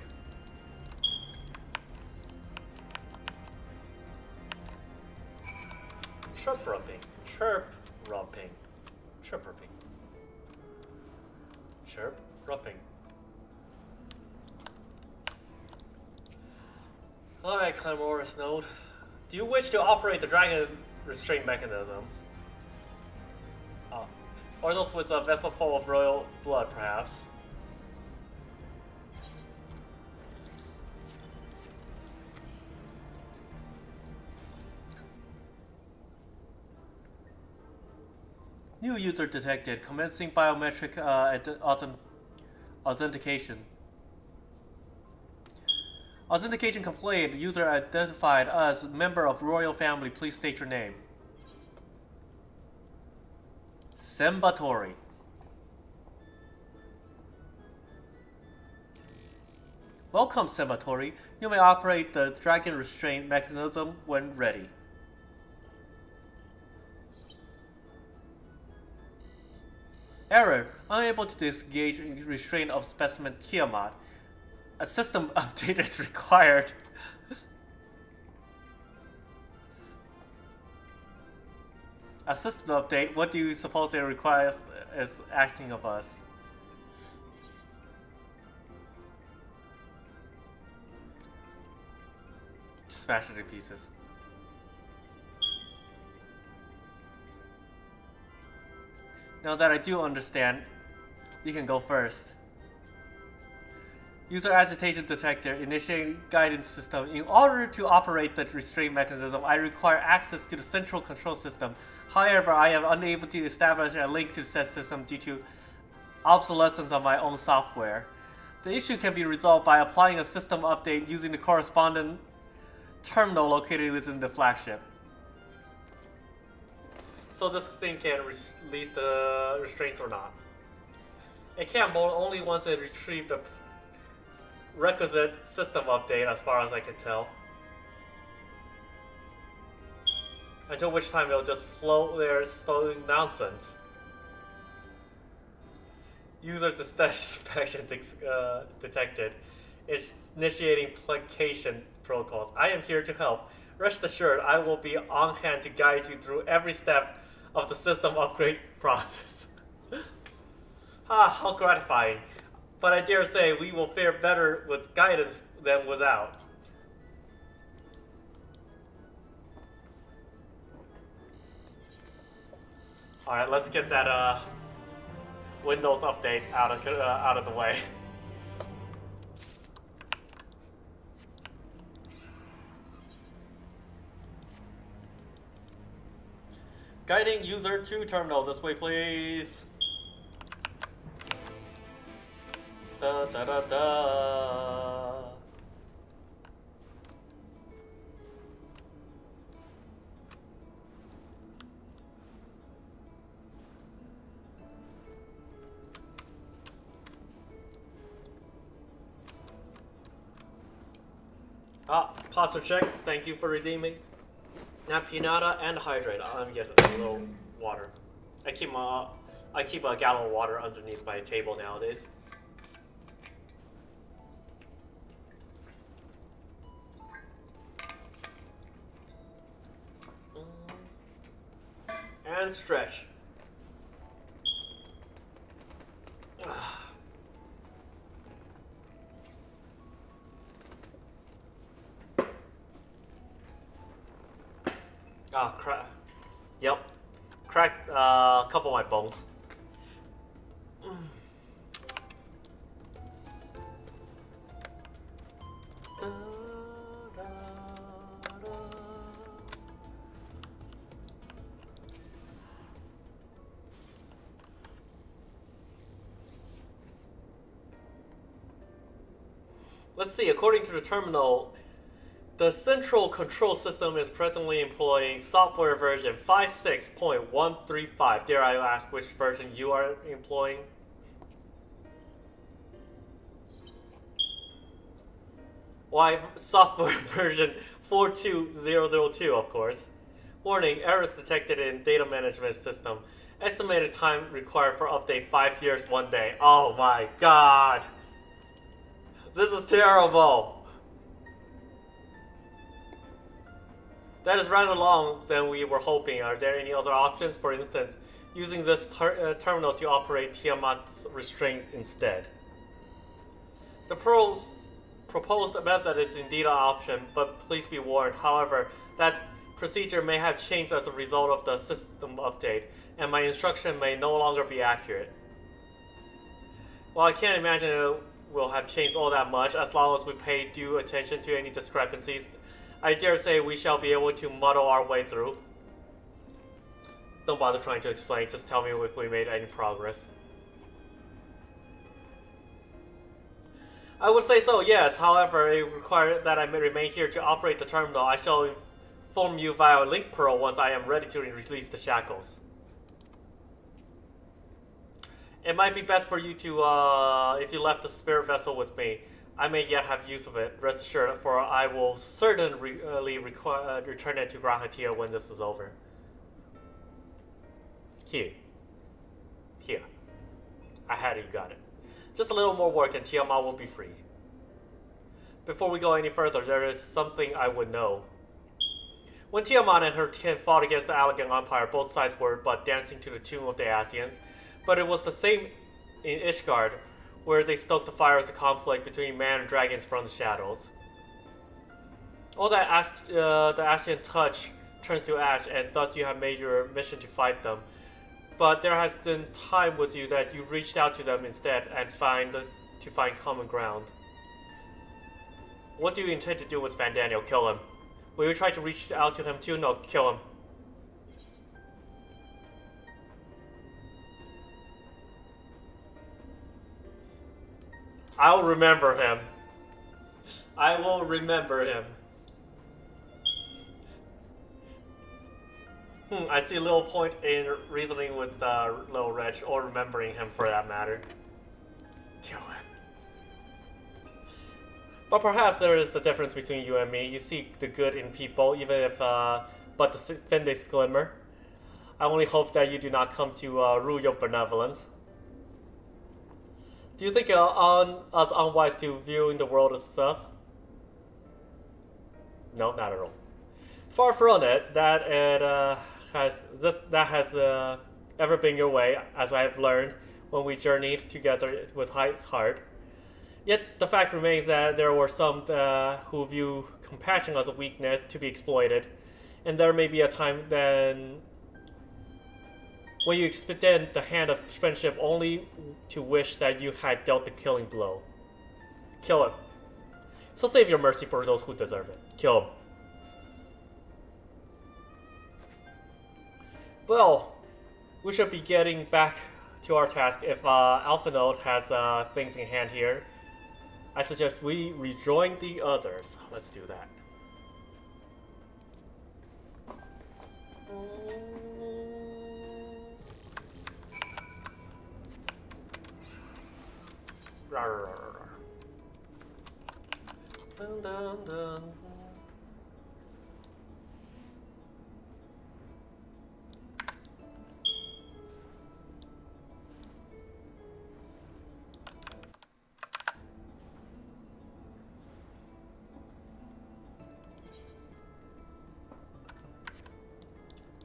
Chirping. Chirping. Chirping. Chirping. Alright, Clamorous Node. Do you wish to operate the dragon restraint mechanisms? Or those with a vessel full of royal blood, perhaps? New user detected. Commencing biometric authentication. Authentication complete. User identified as member of royal family. Please state your name. Sembatori. Welcome, Sembatori. You may operate the dragon restraint mechanism when ready. Error. Unable to disengage restraint of specimen Tiamat. A system update is required. A system update? What do you suppose it requires is asking of us? Just smash it to pieces. Now that I do understand, you can go first. User agitation detector, initiating guidance system. In order to operate the restraint mechanism, I require access to the central control system. However, I am unable to establish a link to said system due to obsolescence of my own software. The issue can be resolved by applying a system update using the corresponding terminal located within the flagship. So this thing can release the restraints or not. It can, but only once it retrieves the requisite system update, as far as I can tell. Until which time it'll just float there spouting nonsense. User dissatisfaction detected. It's initiating placation protocols. I am here to help. Rest assured, I will be on hand to guide you through every step of the system upgrade process. How gratifying. But I dare say we will fare better with guidance than without. Alright, let's get that Windows update out of the way. Guiding user to terminal. This way, please. Da da da da. Posture check. Thank you for redeeming. Napinata and hydrate. I'm guessing a little water. I keep a gallon of water underneath my table nowadays. And stretch. Ah, Yep. Cracked a couple of my bones. Let's see, according to the terminal, the central control system is presently employing software version 56.135. Dare I ask which version you are employing? Why, software version 42002, of course. Warning, errors detected in data management system. Estimated time required for update 5 years, 1 day. Oh my god! This is terrible! That is rather long than we were hoping. Are there any other options? For instance, using this terminal to operate Tiamat's restraint instead. The proposed method is indeed an option, but please be warned. However, that procedure may have changed as a result of the system update, and my instruction may no longer be accurate. Well, I can't imagine it will have changed all that much as long as we pay due attention to any discrepancies. I dare say we shall be able to muddle our way through. Don't bother trying to explain, just tell me if we made any progress. I would say so, yes. However, it requires that I may remain here to operate the terminal. I shall inform you via link pearl once I am ready to release the shackles. It might be best for you to, if you left the spirit vessel with me. I may yet have use of it, rest assured, for I will certainly return it to Grahatia when this is over. Here. I had it, you got it. Just a little more work and Tiamat will be free. Before we go any further, there is something I would know. When Tiamat and her kin fought against the Allegan Empire, both sides were but dancing to the tune of the Asians, but it was the same in Ishgard, where they stoked the fires of conflict between man and dragons from the shadows. All that the Ascian touch turns to ash, and thus you have made your mission to fight them. But there has been time with you that you reached out to them instead and find common ground. What do you intend to do with Van Daniel? Kill him. Will you try to reach out to him too? No, kill him. I'll remember him. I will remember him. I see a little point in reasoning with the little wretch, or remembering him for that matter. Kill him. But perhaps there is the difference between you and me. You seek the good in people, even if but the faintest glimmer. I only hope that you do not come to rule your benevolence. Do you think us unwise to viewing the world as stuff? No, not at all. Far from it. That has ever been your way, as I have learned when we journeyed together with heart. Yet the fact remains that there were some who view compassion as a weakness to be exploited, and there may be a time then when you extend the hand of friendship only to wish that you had dealt the killing blow. Kill him. So save your mercy for those who deserve it. Kill him. Well, we should be getting back to our task. If Alpha Node has things in hand here, I suggest we rejoin the others. Let's do that. Dun, dun, dun.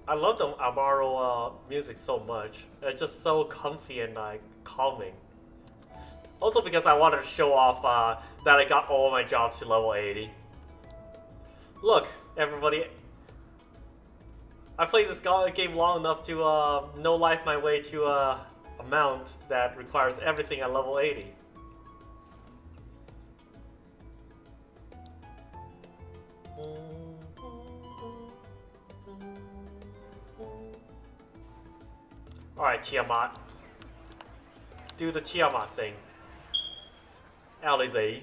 I love the Amaro music so much. It's just so comfy and like calming. Also because I wanted to show off that I got all my jobs to level 80. Look, everybody. I played this game long enough to know life my way to a mount that requires everything at level 80. Alright, Tiamat. Do the Tiamat thing. Alizé.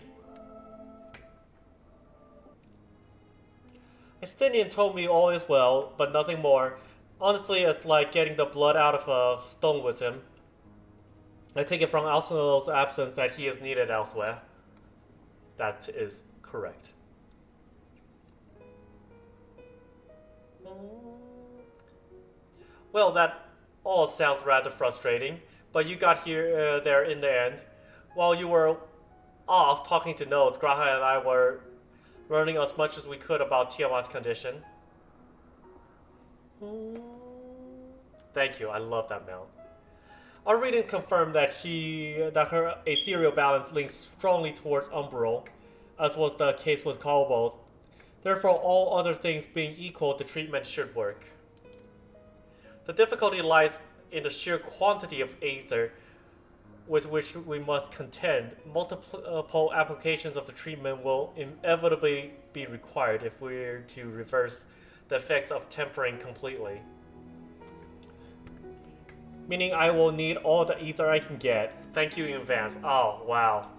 Estinian told me all is well, but nothing more. Honestly, it's like getting the blood out of a stone with him. I take it from Alcino's absence that he is needed elsewhere. That is correct. Well, that all sounds rather frustrating, but you got here there in the end. While you were off talking to Nodes, Graha and I were learning as much as we could about Tiamat's condition. Thank you, I love that mount. Our readings confirm that her ethereal balance links strongly towards Umbral, as was the case with Kobolds. Therefore, all other things being equal, the treatment should work. The difficulty lies in the sheer quantity of Aether with which we must contend. Multiple applications of the treatment will inevitably be required if we're to reverse the effects of tempering completely. Meaning I will need all the Aether I can get. Thank you in advance. Oh, wow.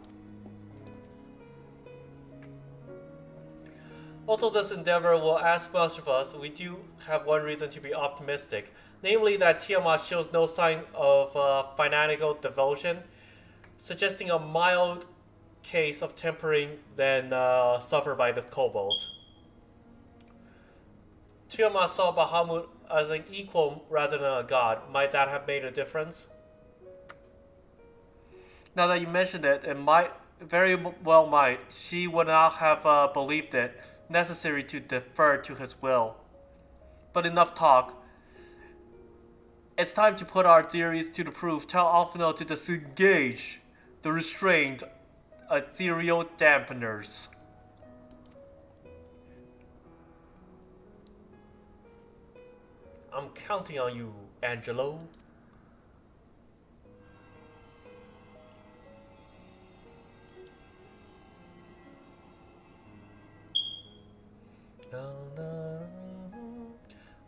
Although this endeavor will ask most of us, we do have one reason to be optimistic. Namely that Tiamat shows no sign of fanatical devotion, suggesting a mild case of tempering than suffered by the kobolds. Tiamat saw Bahamut as an equal rather than a god. Might that have made a difference? Now that you mentioned it, it might, very well might. She would not have believed it necessary to defer to his will. But enough talk. It's time to put our theories to the proof. Tell Alphino to disengage the restrained ethereal dampeners. I'm counting on you, Angelo.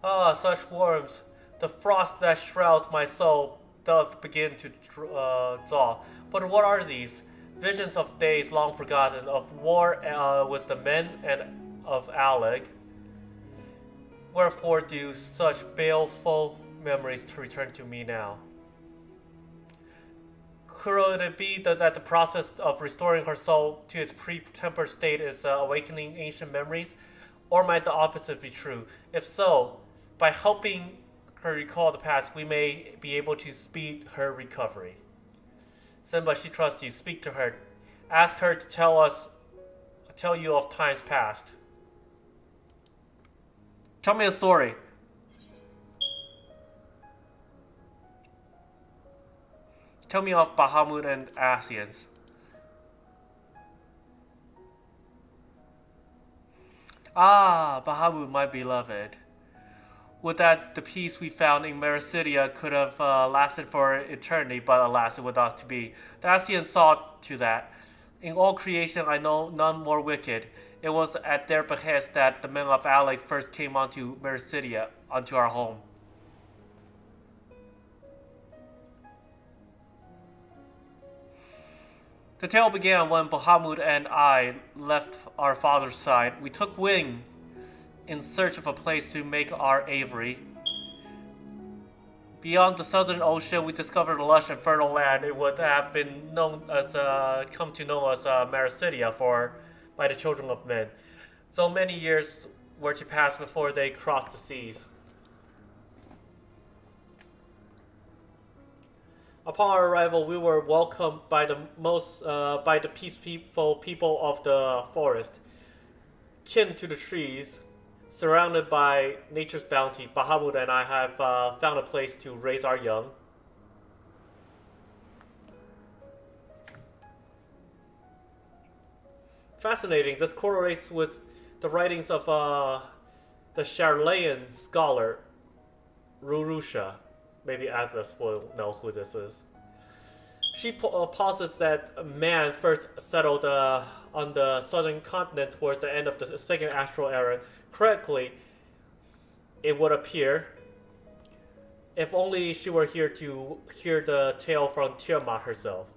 Ah, such worms. The frost that shrouds my soul doth begin to thaw. But what are these? Visions of days long forgotten, of war with the men and of Alec. Wherefore do such baleful memories return to me now? Could it be that the process of restoring her soul to its pre-tempered state is awakening ancient memories? Or might the opposite be true? If so, by helping her recall the past, we may be able to speed her recovery. Simba, she trusts you. Speak to her. Ask her to tell you of times past. Tell me a story. Tell me of Bahamut and Asians. Ah, Bahamut, my beloved. Would that the peace we found in Mericidia could have lasted for eternity, but alas, it would not to be. The Asians saw to that. In all creation, I know none more wicked. It was at their behest that the men of Alec first came onto Mericidia, onto our home. The tale began when Bahamut and I left our father's side. We took wing in search of a place to make our aviary. Beyond the southern ocean, we discovered a lush and fertile land. It would have been known as come to know as Mericidia by the children of men. So many years were to pass before they crossed the seas. Upon our arrival, we were welcomed by the peaceful people of the forest, kin to the trees. Surrounded by nature's bounty, Bahamut and I have found a place to raise our young. Fascinating. This correlates with the writings of the Charleyan scholar Rurusha. Maybe Atlas will know who this is. She posits that man first settled on the southern continent towards the end of the second astral era. Correctly, it would appear. If only she were here to hear the tale from Tiamat herself.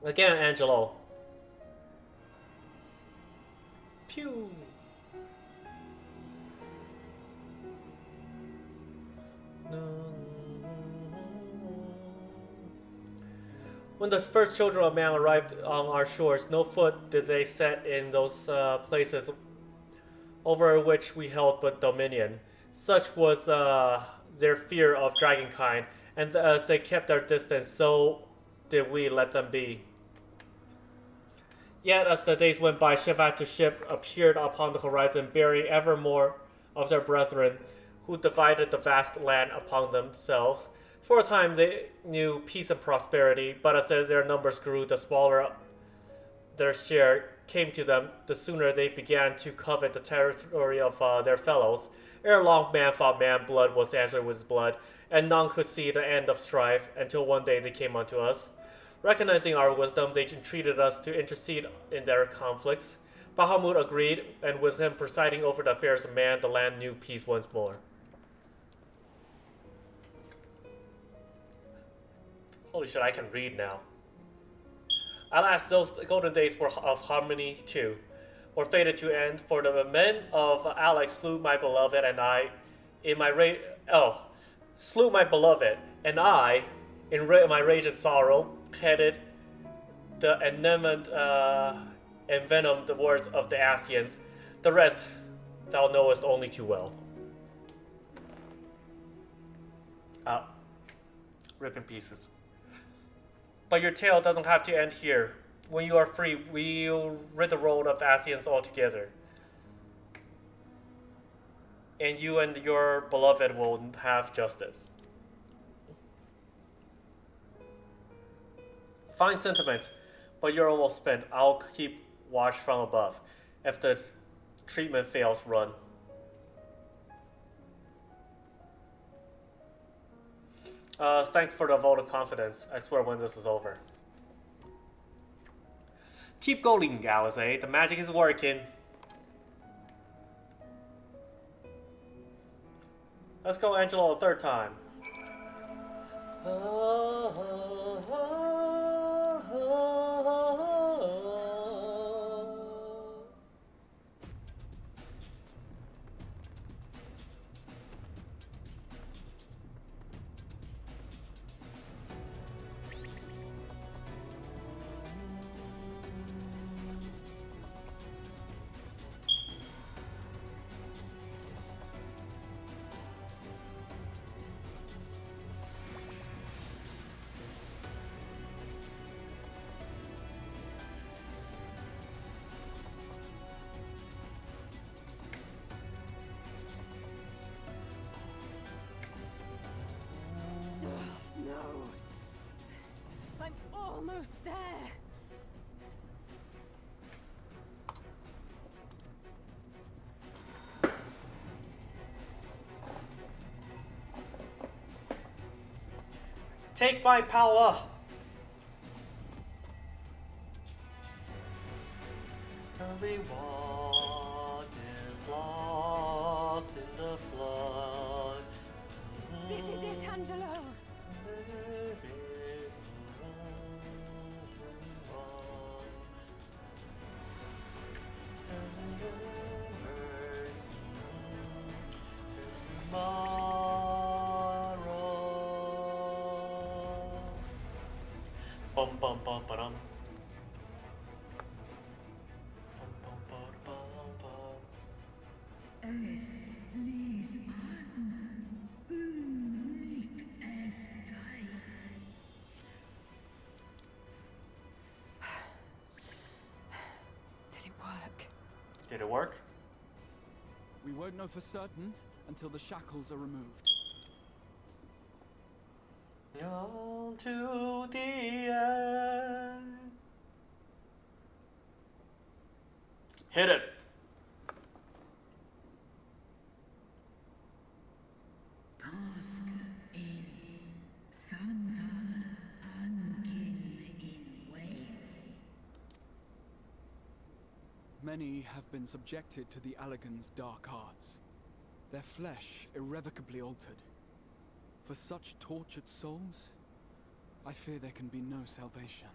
Again, Angelo. Pew. When the first children of man arrived on our shores, no foot did they set in those places over which we held but dominion. Such was their fear of dragonkind, and as they kept their distance, so did we let them be. Yet as the days went by, ship after ship appeared upon the horizon, bearing ever more of their brethren, who divided the vast land upon themselves. For a time they knew peace and prosperity, but as their numbers grew, the smaller their share came to them, the sooner they began to covet the territory of their fellows. Ere long, man fought man, blood was answered with blood, and none could see the end of strife, until one day they came unto us. Recognizing our wisdom, they entreated us to intercede in their conflicts. Bahamut agreed, and with him presiding over the affairs of man, the land knew peace once more. Holy shit, I can read now. Alas, those golden days were of harmony too, were fated to end, for the men of Alex slew my beloved, and I, in my slew my beloved, and I, in my rage and sorrow, petted the envenomed words of the Asians. The rest thou knowest only too well. Rip in pieces. But your tale doesn't have to end here. When you are free, we'll rid the world of Asians altogether. And you and your beloved will have justice. Fine sentiment, but you're almost spent. I'll keep watch from above. If the treatment fails, run. Thanks for the vote of confidence. I swear when this is over. Keep going, Alice. The magic is working. Let's go, Angelo, a third time. Almost there. Take my power. Everyone is lost in the flood. This is it, Angelo. Bum bum bum ba-dum. Did it work? Did it work? We won't know for certain until the shackles are removed. On to the end. Hit it. Many have been subjected to the Allagan's dark arts, their flesh irrevocably altered. For such tortured souls, I fear there can be no salvation.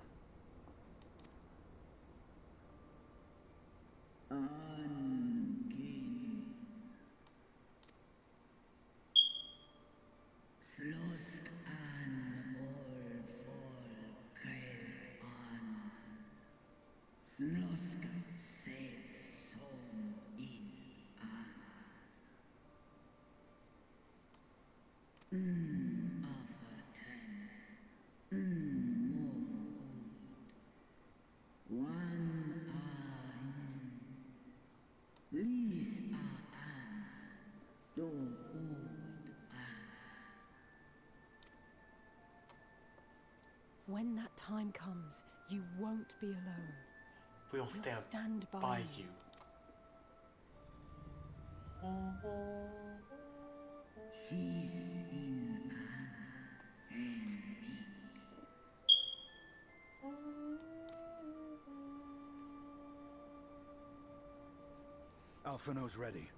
When that time comes, you won't be alone. We'll stand by you. Alphino's ready.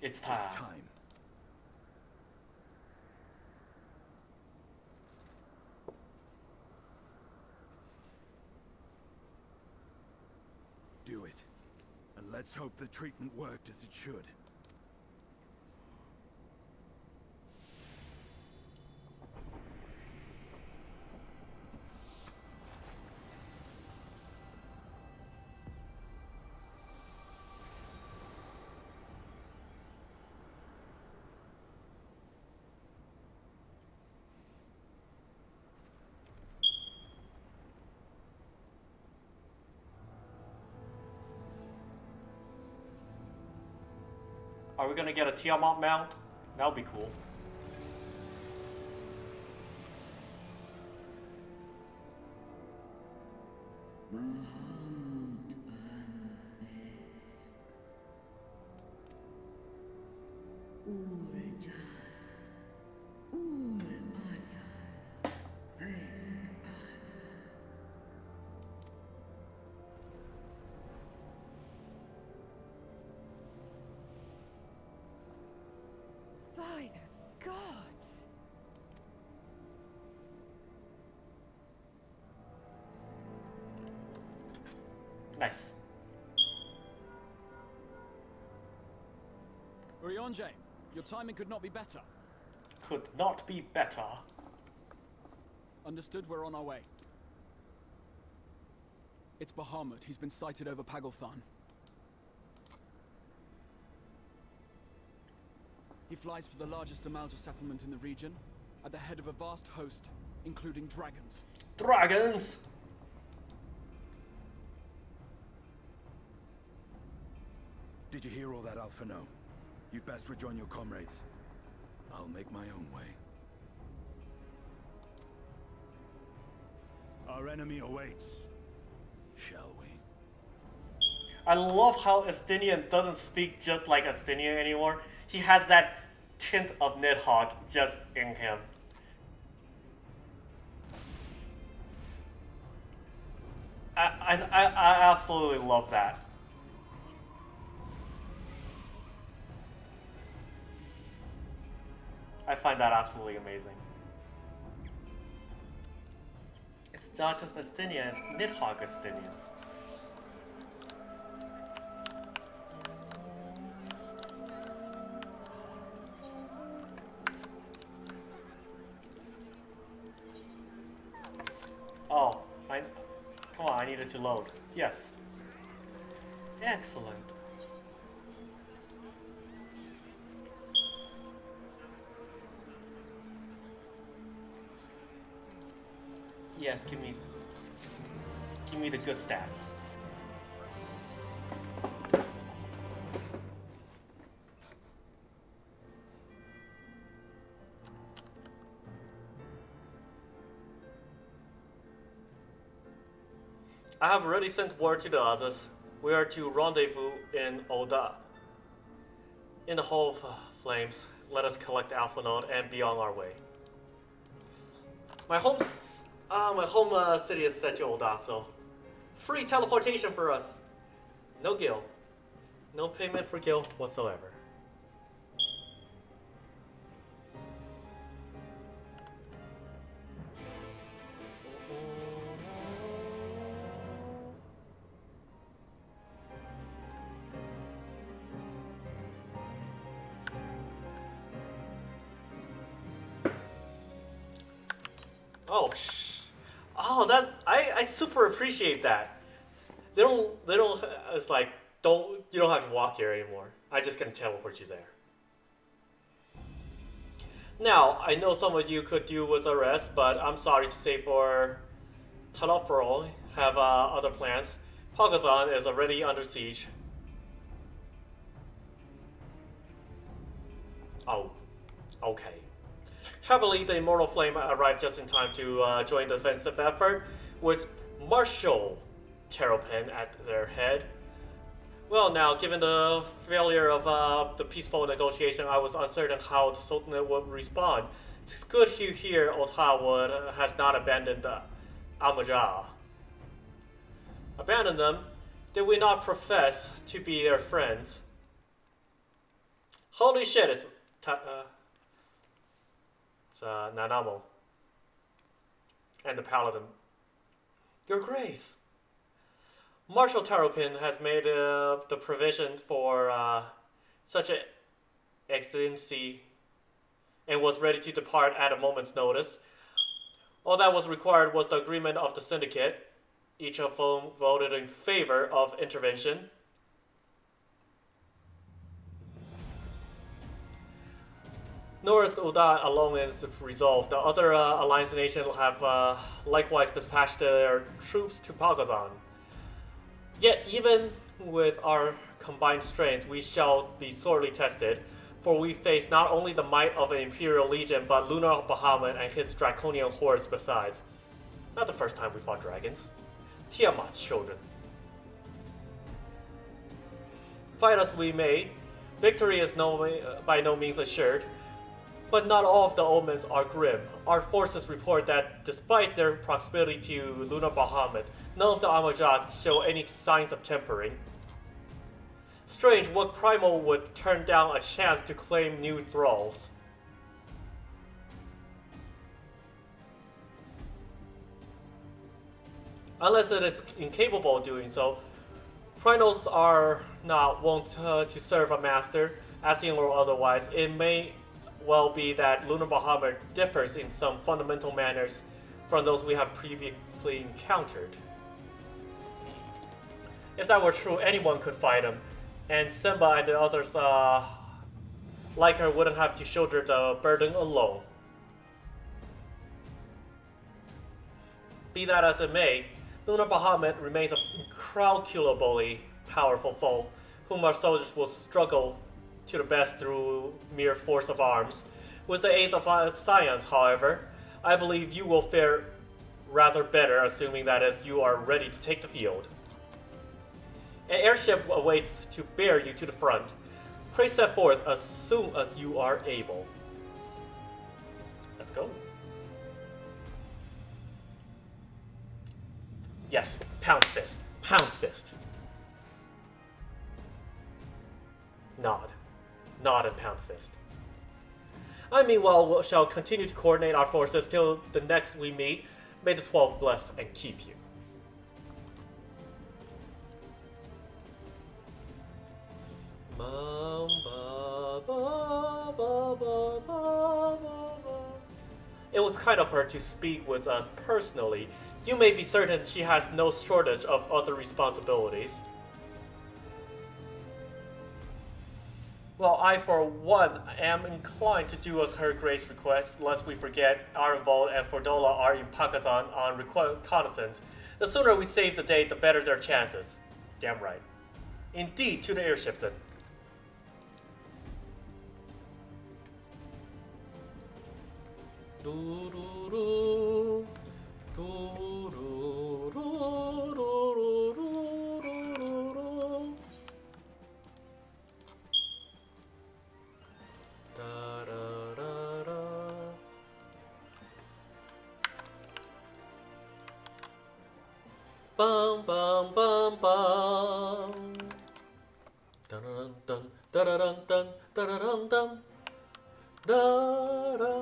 It's time. It's time. Do it. And let's hope the treatment worked as it should. Are we gonna get a Tiamat mount? That would be cool. By the gods! Nice. Urianger, your timing could not be better. Could not be better. Understood, we're on our way. It's Bahamut. He's been sighted over Pagalthan. He flies for the largest Amalja settlement in the region, at the head of a vast host, including dragons. Dragons! Did you hear all that, Alphino? You'd best rejoin your comrades. I'll make my own way. Our enemy awaits. Shall we? I love how Estinian doesn't speak just like Estinian anymore. He has that tint of Nidhogg just in him. I absolutely love that. I find that absolutely amazing. It's not just Estinian, it's Nidhogg Estinian. Oh, come on, I needed to load. Yes. Excellent. Yes, give me the good stats. I have already sent word to the others. We are to rendezvous in Oda. In the Hall of Flames, let us collect Alphinaud and be on our way. My home city is set to Oda, so free teleportation for us. No gil. No payment for gil whatsoever. Oh, oh, that I super appreciate that. They don't. It's like you don't have to walk here anymore. I just can teleport you there. Now I know some of you could do with the rest, but I'm sorry to say for Talofro have other plans. Pagathon is already under siege. Oh, okay. Happily, the Immortal Flame arrived just in time to join the defensive effort, with Marshal Terrapin at their head. Well, now, given the failure of the peaceful negotiation, I was uncertain how the Sultanate would respond. It's good to hear Ota has not abandoned Amajah. Abandon them? Did we not profess to be their friends? Holy shit, it's Nanamo. And the Paladin. Your Grace! Marshal Terrapin has made the provision for such an exigency and was ready to depart at a moment's notice. All that was required was the agreement of the Syndicate. Each of them voted in favor of intervention. Nor is Uda alone is resolved. The other Alliance nations have likewise dispatched their troops to Pagazan. Yet even with our combined strength, we shall be sorely tested, for we face not only the might of an Imperial Legion, but Lunar Bahamut and his draconian hordes besides. Not the first time we fought dragons. Tiamat's children. Fight as we may, victory is by no means assured. But not all of the omens are grim. Our forces report that despite their proximity to Lunar Bahamut, none of the Amajad show any signs of tempering. Strange, what primal would turn down a chance to claim new thralls? Unless it is incapable of doing so, primals are not wont to serve a master, Asian or otherwise. It may well be that Lunar Bahamut differs in some fundamental manners from those we have previously encountered. If that were true, anyone could fight him, and Simba and the others like her wouldn't have to shoulder the burden alone. Be that as it may, Lunar Bahamut remains an incalculably powerful foe, whom our soldiers will struggle to the best through mere force of arms. With the aid of science, however, I believe you will fare rather better, assuming that as you are ready to take the field. An airship awaits to bear you to the front. Pray step forth as soon as you are able. Let's go. Yes, pound fist. Pound fist. Nod. Nod and pound fist. I meanwhile shall continue to coordinate our forces till the next we meet. May the 12 bless and keep you. It was kind of her to speak with us personally. You may be certain she has no shortage of other responsibilities. Well, I, for one, am inclined to do as her grace requests, lest we forget Arenvold and Fordola are in Pakatan on reconnaissance. The sooner we save the day, the better their chances. Damn right. Indeed, to the airships then. Bum bum bum bum. Da da dun dun da da dun dun. Da da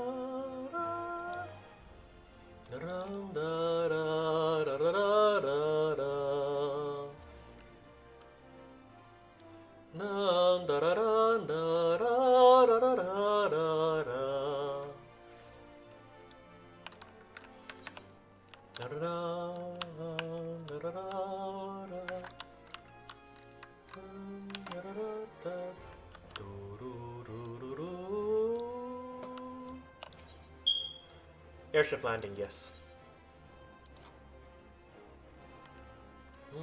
da. Da da da da da da da da. Dun da da dun da da da da da da da. Da da da da da da. Airship landing, yes. Boom.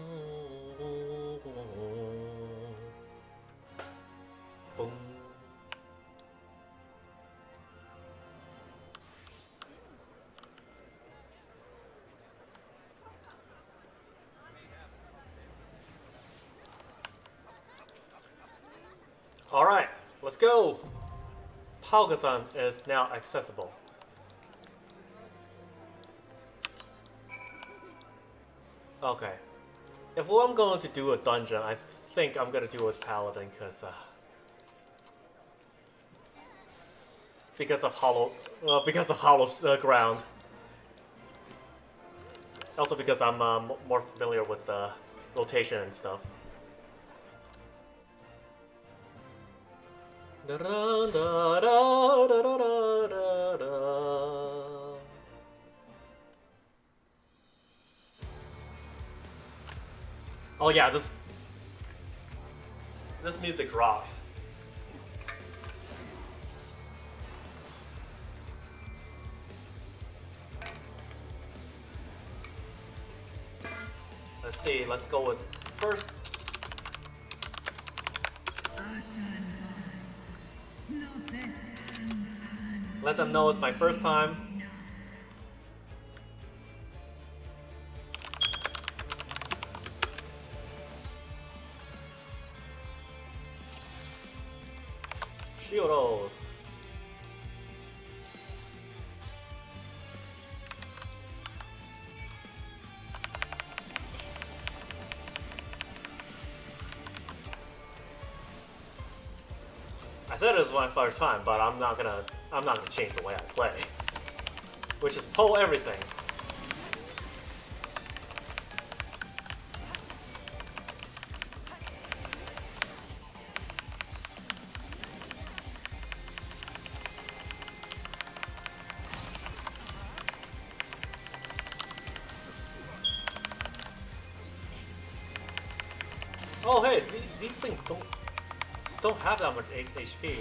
All right, let's go. Palgathon is now accessible. Okay. If I'm going to do a dungeon, I think I'm gonna do as Paladin because of hollow ground. Also because I'm more familiar with the rotation and stuff. Da da da da da da da da. Oh yeah, this music rocks. Let's see, let's go with first. Let them know it's my first time. Shield. I said it was my first time, but I'm not gonna change the way I play. Which is pull everything. Oh hey, these things don't have that much HP.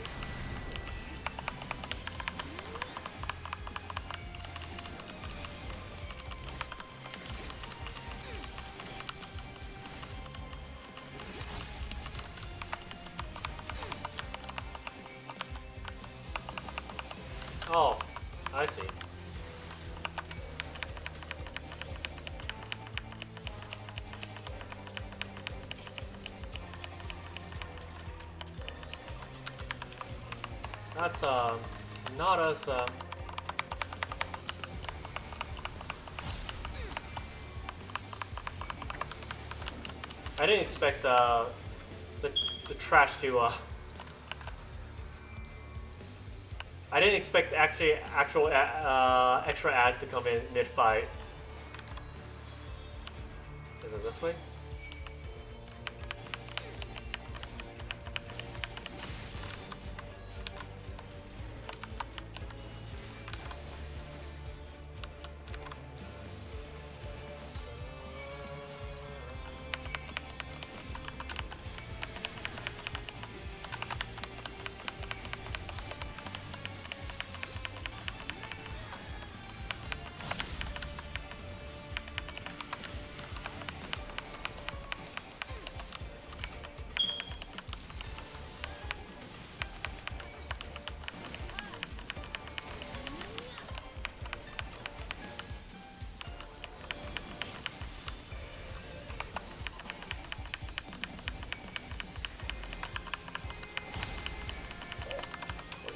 Oh, I see. That's not as I didn't expect the trash to I didn't expect actual extra ads to come in mid-fight. Is it this way?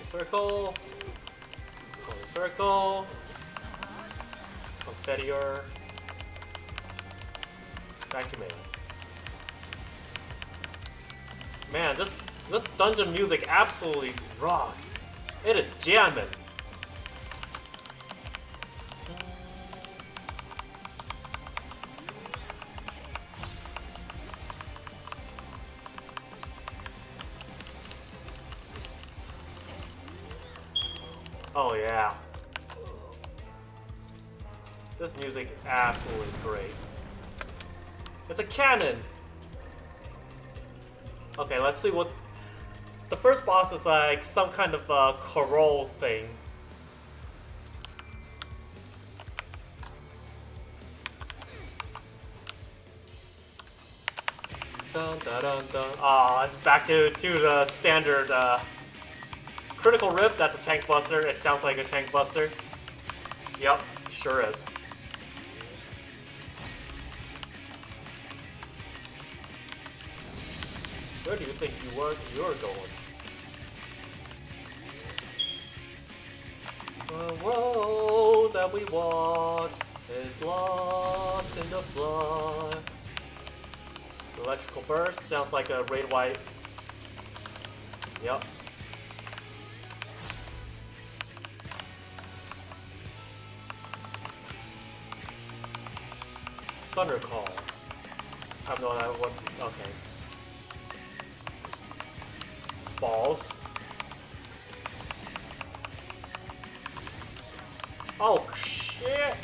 Circle, circle, confettier, vacuuming. Man, this This dungeon music absolutely rocks. It is jamming. Oh yeah. This music is absolutely great. It's a cannon! Okay, let's see what... The first boss is like some kind of corral thing. Dun, dun, dun, dun. Oh, it's back to the standard critical rip. That's a tank buster. It sounds like a tank buster. Yep, sure is. Where do you think you're going? The road that we walk is lost in the flood. Electrical burst sounds like a raid white. Yep. Thunder call. I have no idea what. Okay. Balls. Oh shit!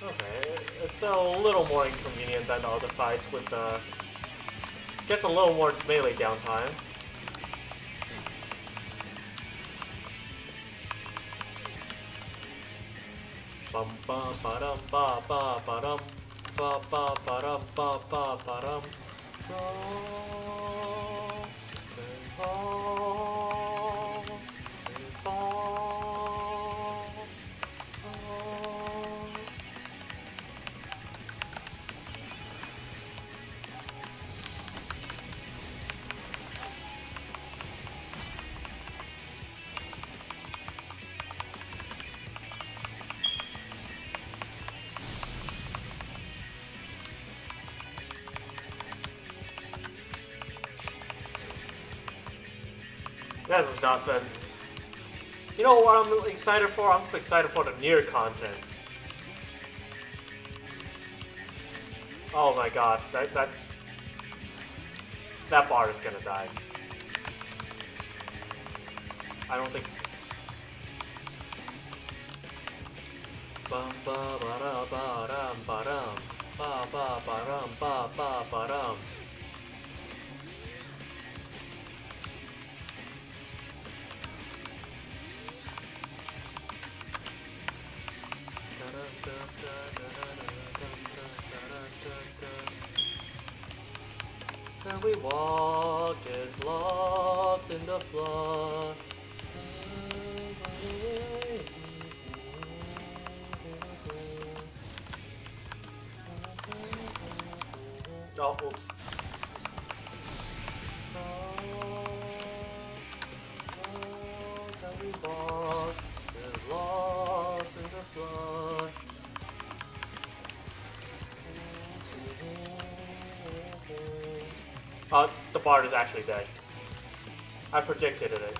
Okay, it's a little more inconvenient than the other fights with the... Gets a little more melee downtime. Bum ba ba dum ba ba ba dum ba ba ba dum ba ba ba dum. This is nothing. You know what I'm excited for? I'm excited for the near content. Oh my god, that bar is gonna die. I don't think. Bum ba ba da ba dum ba dum ba ba ba dum ba ba ba dum. And we walk is lost in the flood. Oh, oops. And we walk is lost in the flood. The bard is actually dead. I predicted it.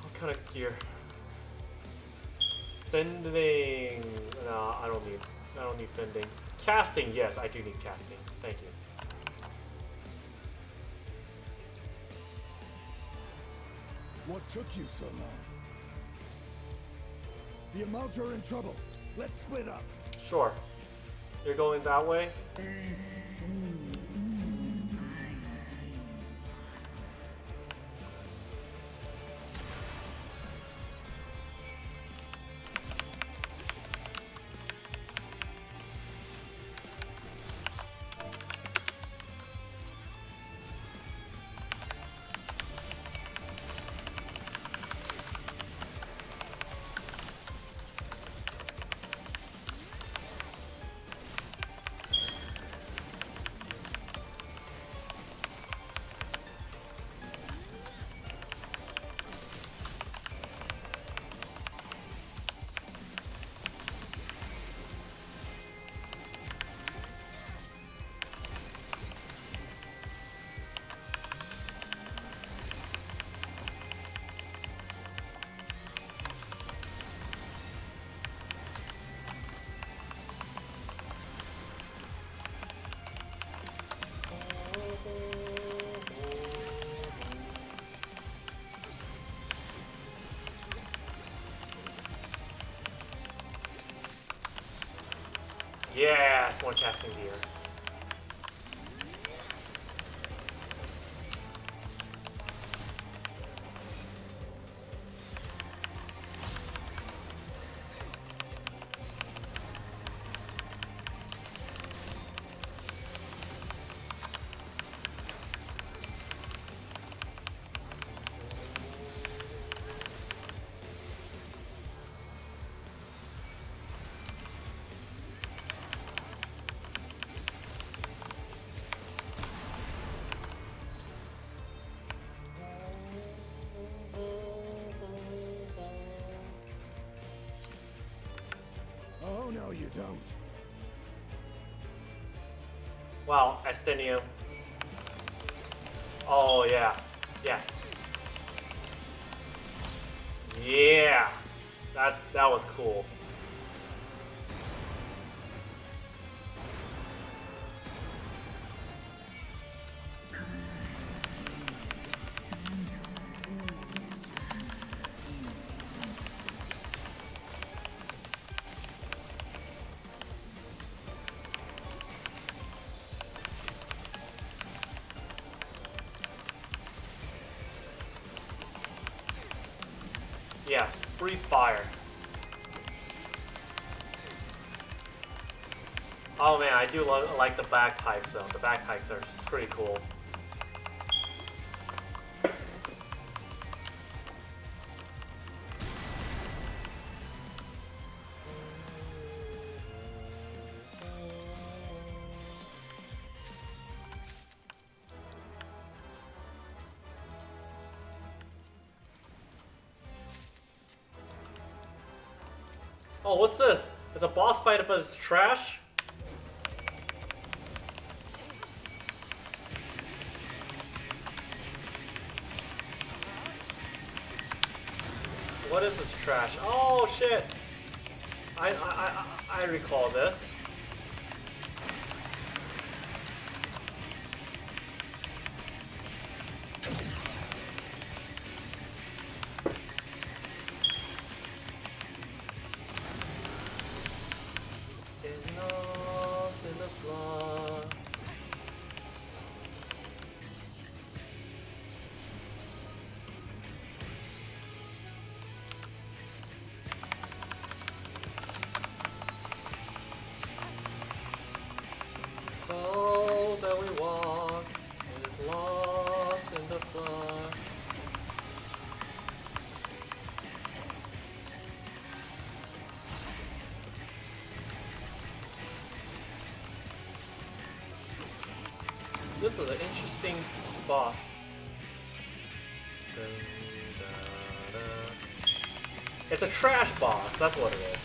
What kind of gear? Fending. No, I don't need fending. Casting, yes, I do need casting. Thank you. What took you so long? The Amalja are in trouble. Let's split up. Sure. You're going that way? Yes, more casting gear. Oh, no, you don't. Wow, Astenium. Oh, yeah. Yeah. Yeah. That was cool. Yes, breathe fire. Oh man, I do like the bagpipes though. The bagpipes are pretty cool. Oh, what's this? It's a boss fight, but it's trash? What is this trash? Oh shit! I recall this. Oh, that we walk is lost in the flood. This is an interesting boss. It's a trash boss, that's what it is.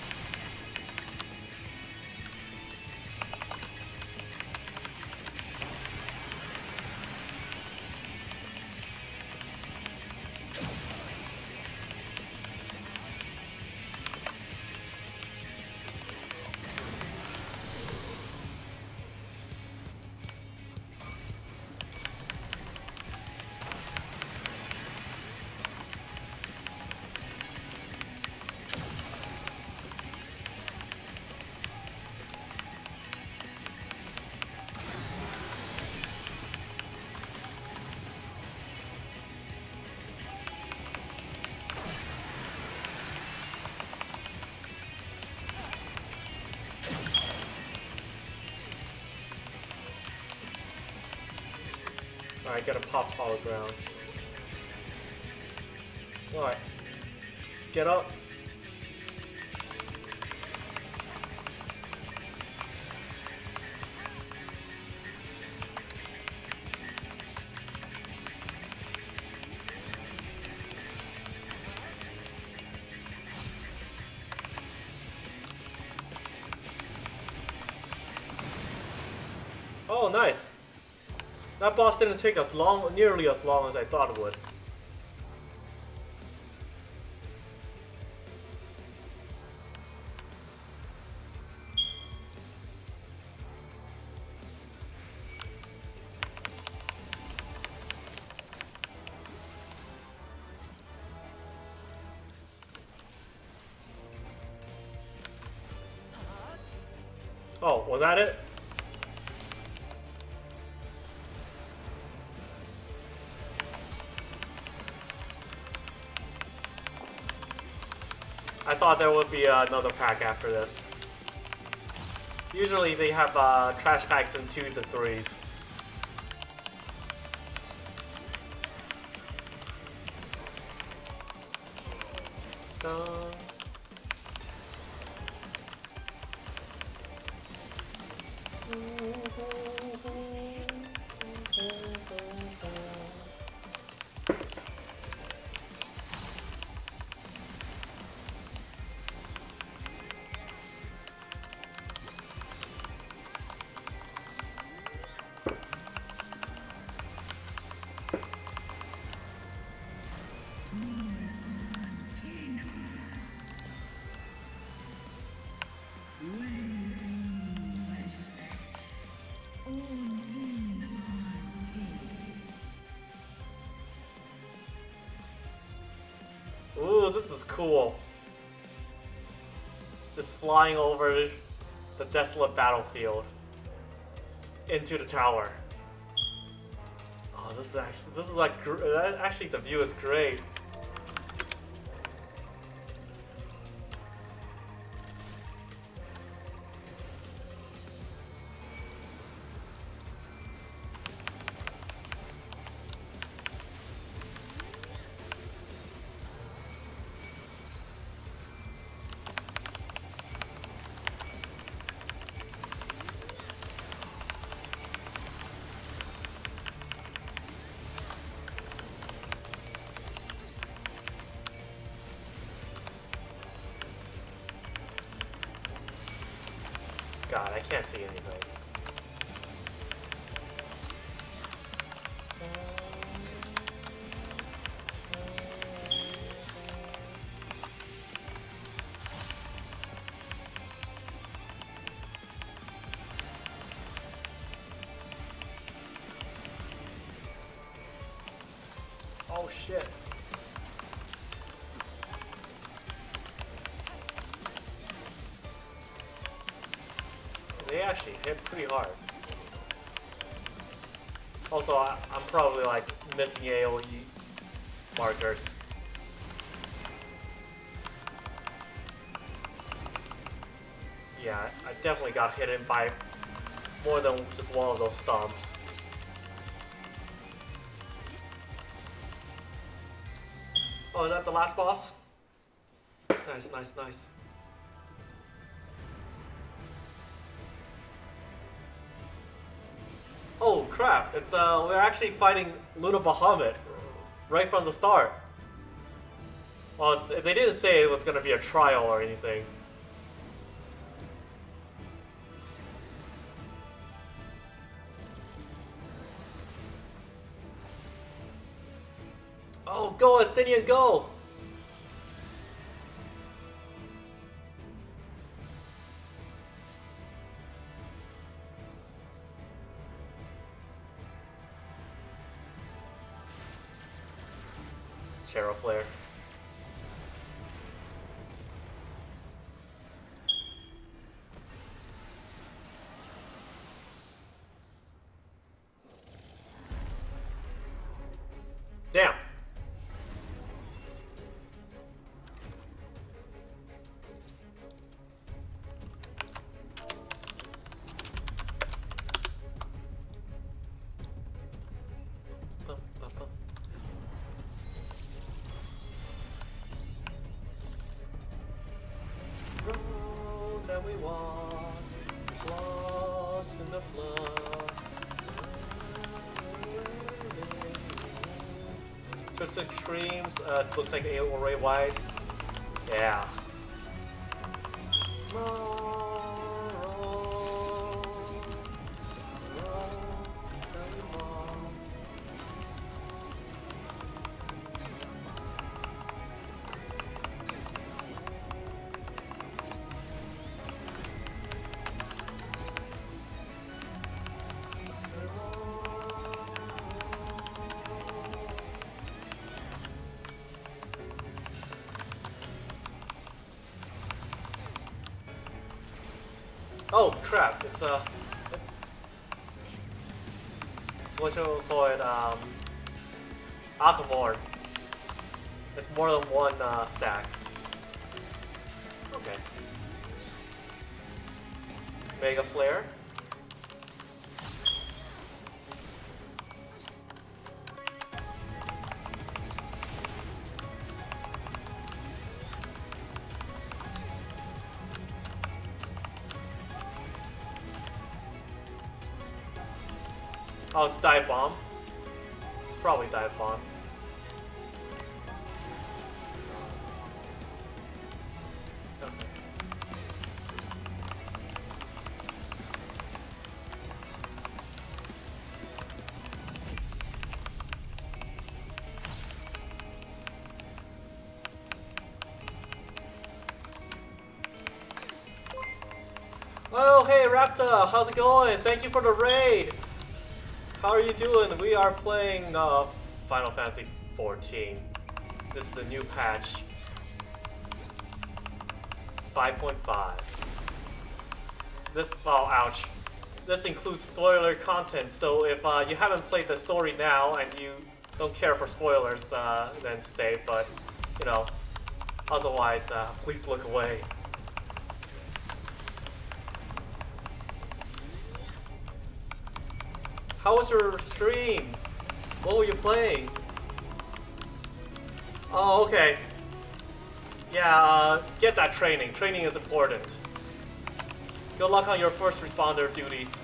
Alright, gotta pop hollow ground. Alright. Let's get up. Oh, nice. That boss didn't take as long, nearly as long as I thought it would. Oh, was that it? I thought there would be another pack after this. Usually they have trash packs in 2s and 3s. Ooh, this is cool. Just flying over the desolate battlefield into the tower. Oh, this is like actually the view is great. God, I can't see anything. Oh shit. They actually hit pretty hard. Also, I'm probably like missing AoE markers. Yeah, I definitely got hit by more than just one of those stomps. Oh, is that the last boss? Nice, nice, nice. Oh crap, it's we're actually fighting Luna Bahamut right from the start. Well, they didn't say it was gonna be a trial or anything. Oh, go Estinian, go! Cheryl Flare. Damn. Road that we walk is lost in the flood. Twisted Extremes, looks like array wide. Yeah. Oh crap! It's what you call it. Akamor. It's more than one stack. Okay. Mega Flare. Oh, it's Dive Bomb. It's probably Dive Bomb. Okay. Oh, hey Rapta, how's it going? Thank you for the raid. How are you doing? We are playing Final Fantasy XIV. This is the new patch. 5.5. This, oh ouch. This includes spoiler content, so if you haven't played the story now and you don't care for spoilers, then stay, but, you know, otherwise, please look away. How was your stream? What were you playing? Oh, okay. Yeah, get that training. Training is important. Good luck on your first responder duties.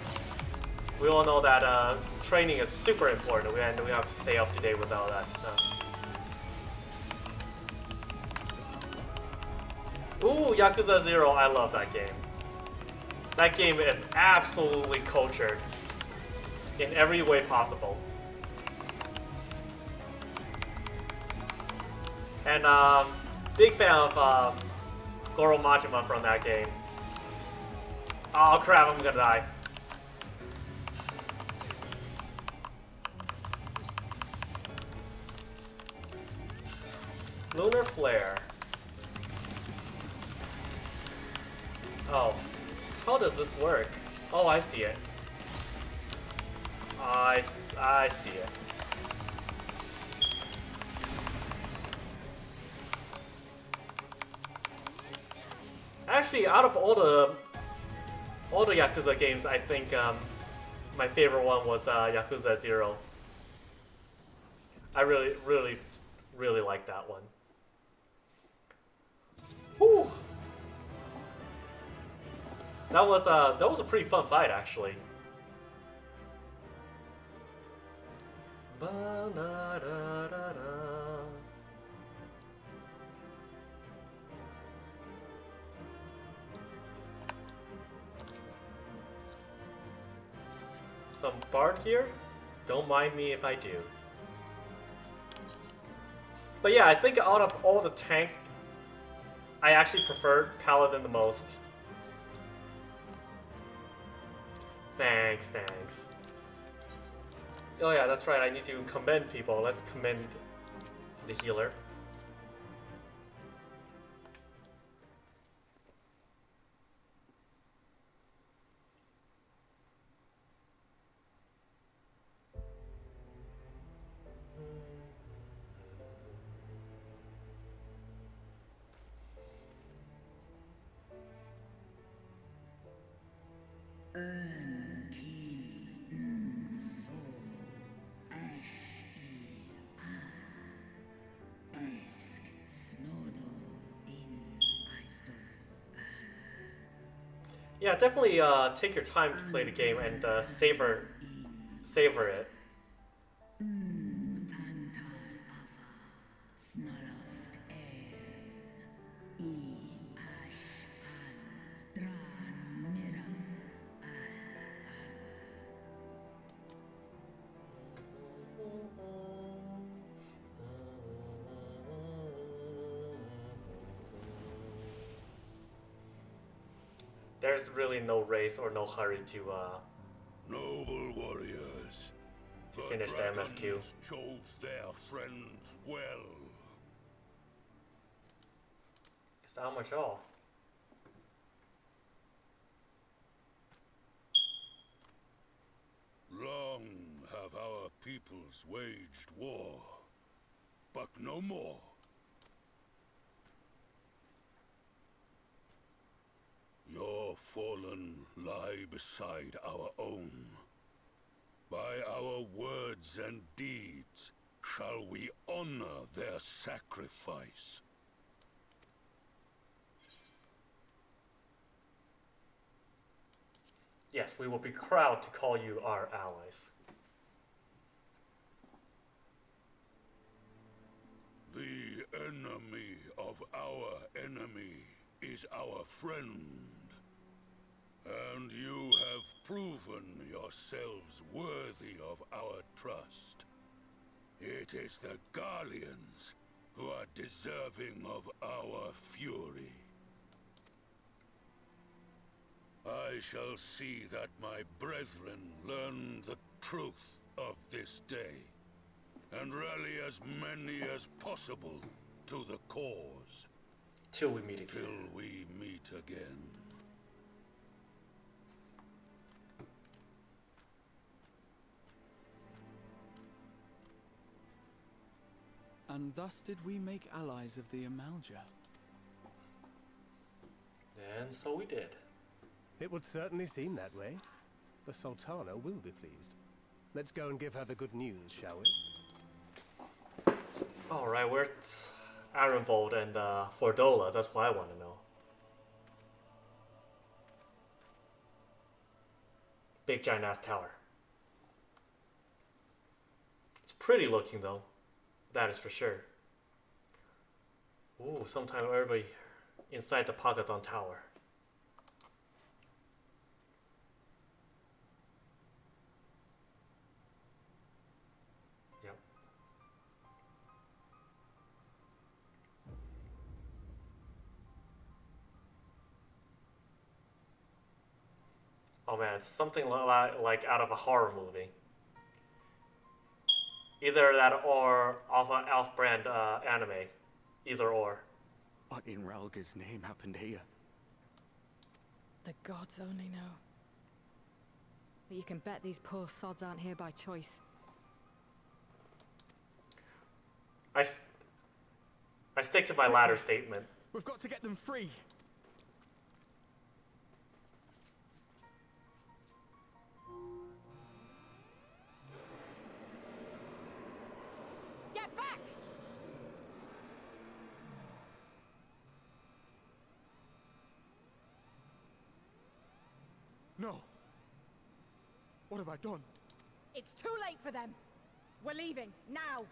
We all know that training is super important, and we have to stay up to date with all that stuff. Ooh, Yakuza 0, I love that game. That game is absolutely cultured in every way possible. And big fan of Goro Majima from that game. Oh crap, I'm gonna die. Lunar Flare. Oh, how does this work? Oh, I see it. I see it. Actually, out of all the Yakuza games, I think my favorite one was Yakuza 0. I really like that one. Whew. That was a pretty fun fight, actually. Some Bard here? Don't mind me if I do. But yeah, I think out of all the tank, I actually preferred Paladin the most. Thanks. Oh yeah, that's right, I need to commend people. Let's commend the healer. Yeah, definitely take your time to play the game and savor it. There's really no race or no hurry to noble warriors, to finish the MSQ. Chose their friends well. Is that how much all? elves waged war, but no more. Your fallen lie beside our own. By our words and deeds shall we honor their sacrifice. Yes, we will be proud to call you our allies. The enemy of our enemy is our friend. And you have proven yourselves worthy of our trust. It is the Garleans who are deserving of our fury. I shall see that my brethren learn the truth of this day, and rally as many as possible to the cause. Till we meet again. Till we meet again. And thus did we make allies of the Amalja. And so we did. It would certainly seem that way. The Sultana will be pleased. Let's go and give her the good news, shall we? Alright, where's Arenvold and Fordola? That's what I want to know. Big giant ass tower. It's pretty looking though. That is for sure. Ooh, sometime everybody inside the Pagathon Tower. Yep. Oh man, it's something like out of a horror movie. Either that or off an Elf brand anime. Either or. What in Ralga's name happened here? The gods only know. But you can bet these poor sods aren't here by choice. I stick to my latter statement. We've got to get them free. Get back! No. What have I done? It's too late for them. We're leaving now.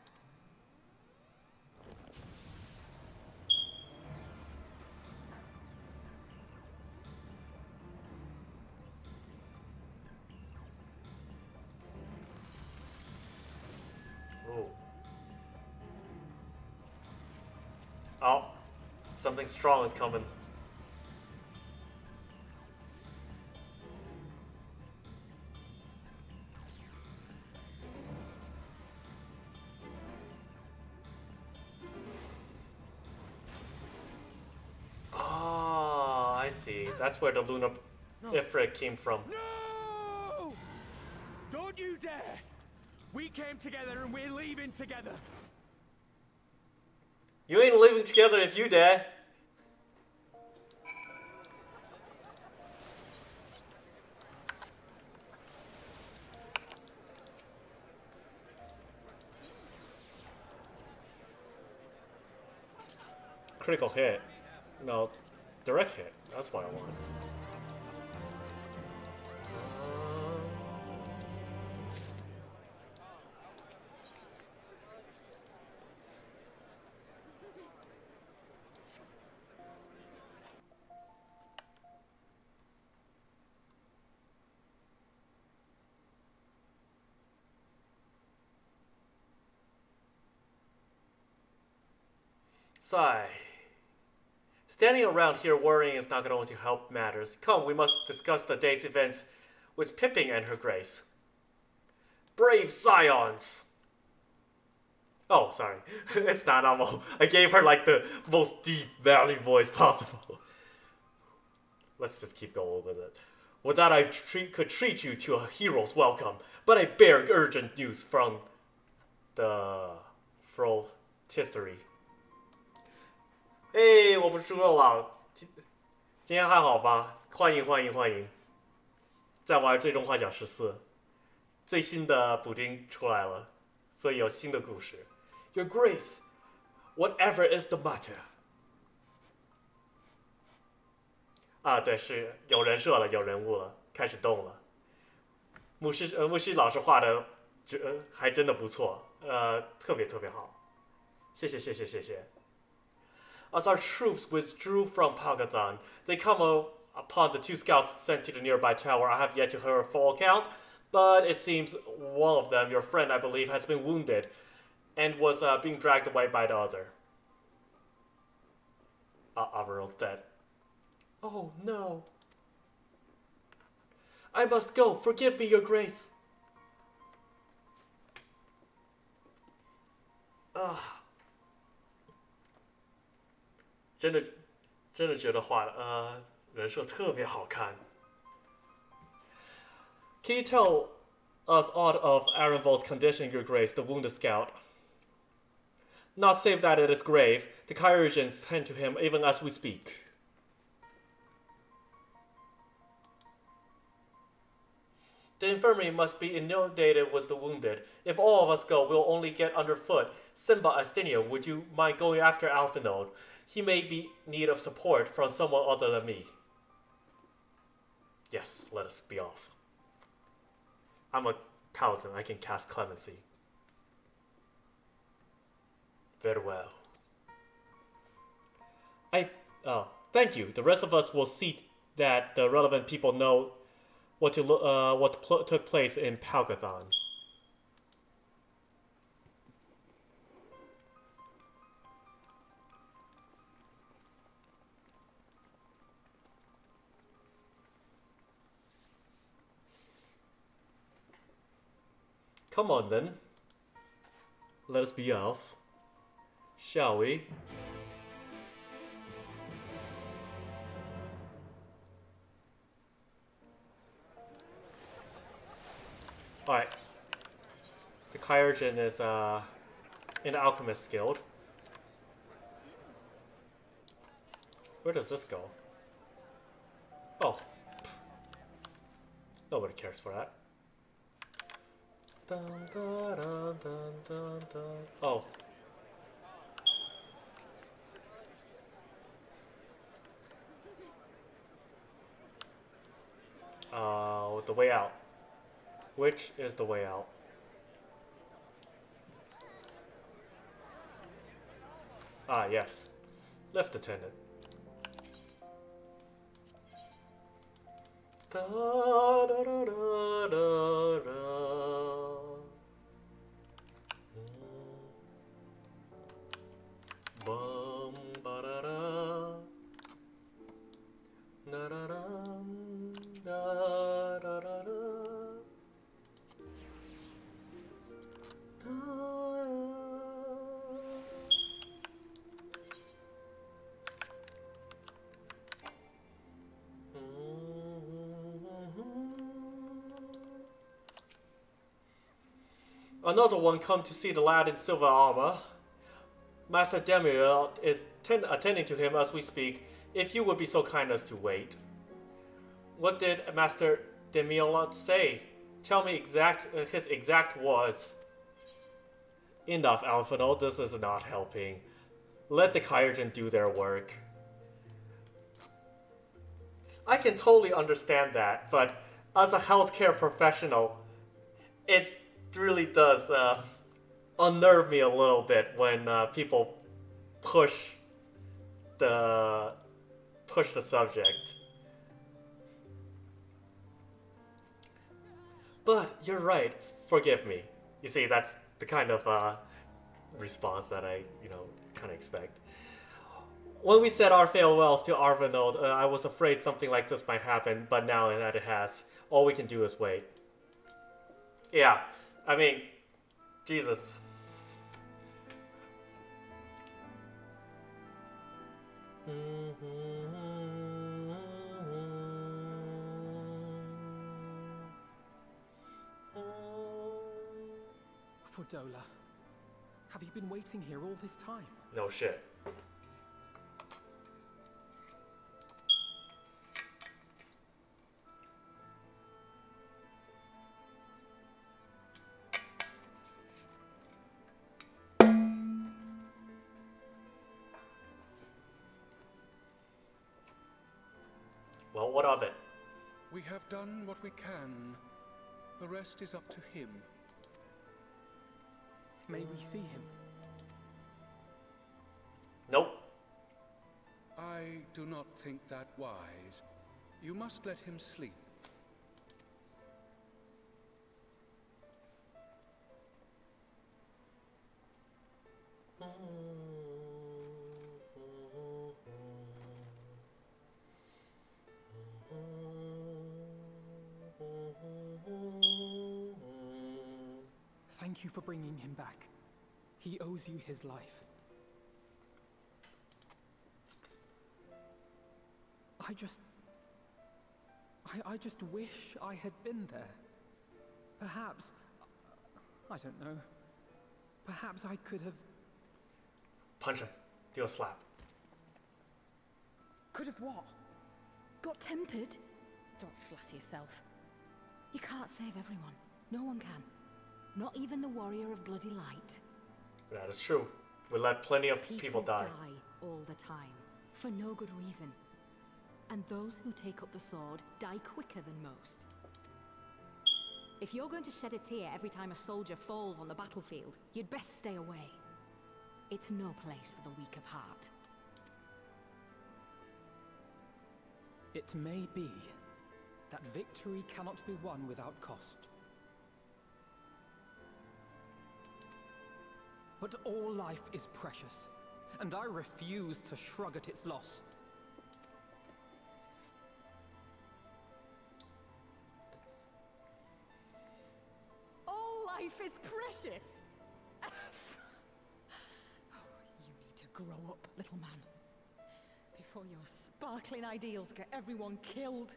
Ooh. Oh, something strong is coming. Oh, I see. That's where the Luna Ifrit came from. No! Don't you dare! We came together and we're leaving together. You ain't living together if you dare. Critical hit. No, direct hit. That's what I want. Sigh. Standing around here worrying is not going to help matters. Come, we must discuss the day's events with Pippin and her grace. Brave scions! Oh, sorry. It's not normal. I gave her like the most deep, valley voice possible. Let's just keep going with it. With that, I could treat you to a hero's welcome, but I bear urgent news from 的 Fro History。哎，我不是猪肉佬，今天还好吧？欢迎欢迎欢迎！在玩《最终幻想14》，最新的补丁出来了，所以有新的故事。Your Grace, whatever is the matter？ 啊，对，是有人设了，有人物了，开始动了。牧师老师画的，还真的不错，特别特别好。谢谢谢谢谢谢。As our troops withdrew from Pagazan, they come upon the 2 scouts sent to the nearby tower. I have yet to hear a full account, but it seems one of them, your friend I believe, has been wounded and was being dragged away by the other. Averil's dead. Oh no. I must go. Forgive me, your grace. 真的觉得画的人设特别好看。Can you tell us aught of Arenvald's condition, your grace, the wounded scout? Not save that it is grave. The chirurgeons tend to him even as we speak. The infirmary must be inundated with the wounded. If all of us go, we'll only get underfoot. Simba Astinio, would you mind going after Alphinaud? He may be in need of support from someone other than me. Yes, let us be off. I'm a paladin. I can cast clemency. Very well. Thank you. The rest of us will see that the relevant people know what took place in Palgathon. Come on then. Let us be off. Shall we? Alright. The chirurgeon is in the Alchemist Guild. Where does this go? Oh. Nobody cares for that. Dun, dun, dun, dun, dun, dun. Oh. The way out. Which is the way out? Ah, yes. Lift attendant. Da, da, da, da, da, da. Bum, ba, da, da. Na, da, da, da, da, da, da. Another one come to see the lad in silver armor. Master Demir is attending to him as we speak. If you would be so kind as to wait. What did Master Demir say? Tell me his exact words. Enough, Alphino. This is not helping. Let the chirurgeon do their work. I can totally understand that, but as a healthcare professional, it really does unnerve me a little bit when people push the subject. But you're right. Forgive me. You see, that's the kind of response that I, kind of expect. When we said our farewells to Arvinod, I was afraid something like this might happen, but now that it has, all we can do is wait. Yeah, I mean, Jesus. Fordola, Have you been waiting here all this time? No shit. Well, what of it? We have done what we can. The rest is up to him. May we see him? Nope. I do not think that wise. You must let him sleep. Thank you for bringing him back. He owes you his life. I just wish I had been there. Perhaps, I don't know. Perhaps I could have... Punch him. Do a slap. Could have what? Got tempered? Don't flatter yourself. You can't save everyone. No one can. Not even the warrior of bloody light. That is true. We let plenty of people die. All the time. For no good reason. And those who take up the sword die quicker than most. If you're going to shed a tear every time a soldier falls on the battlefield, you'd best stay away. It's no place for the weak of heart. It may be that victory cannot be won without cost. But all life is precious, and I refuse to shrug at its loss. All life is precious! Oh, you need to grow up, little man. Before your sparkling ideals get everyone killed.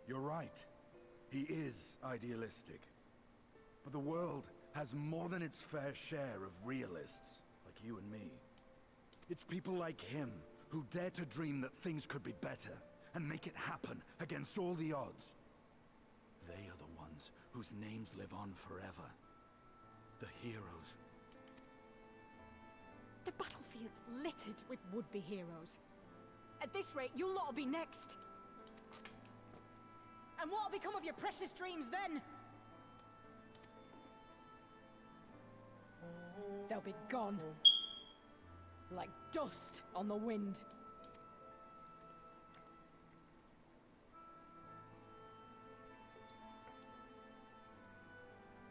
You're right. He is idealistic. But the world has more than its fair share of realists, like you and me. It's people like him who dare to dream that things could be better and make it happen against all the odds. They are the ones whose names live on forever. The heroes. The battlefield's littered with would-be heroes. At this rate, you'll lot be next. And what'll become of your precious dreams then? They'll be gone. Like dust on the wind.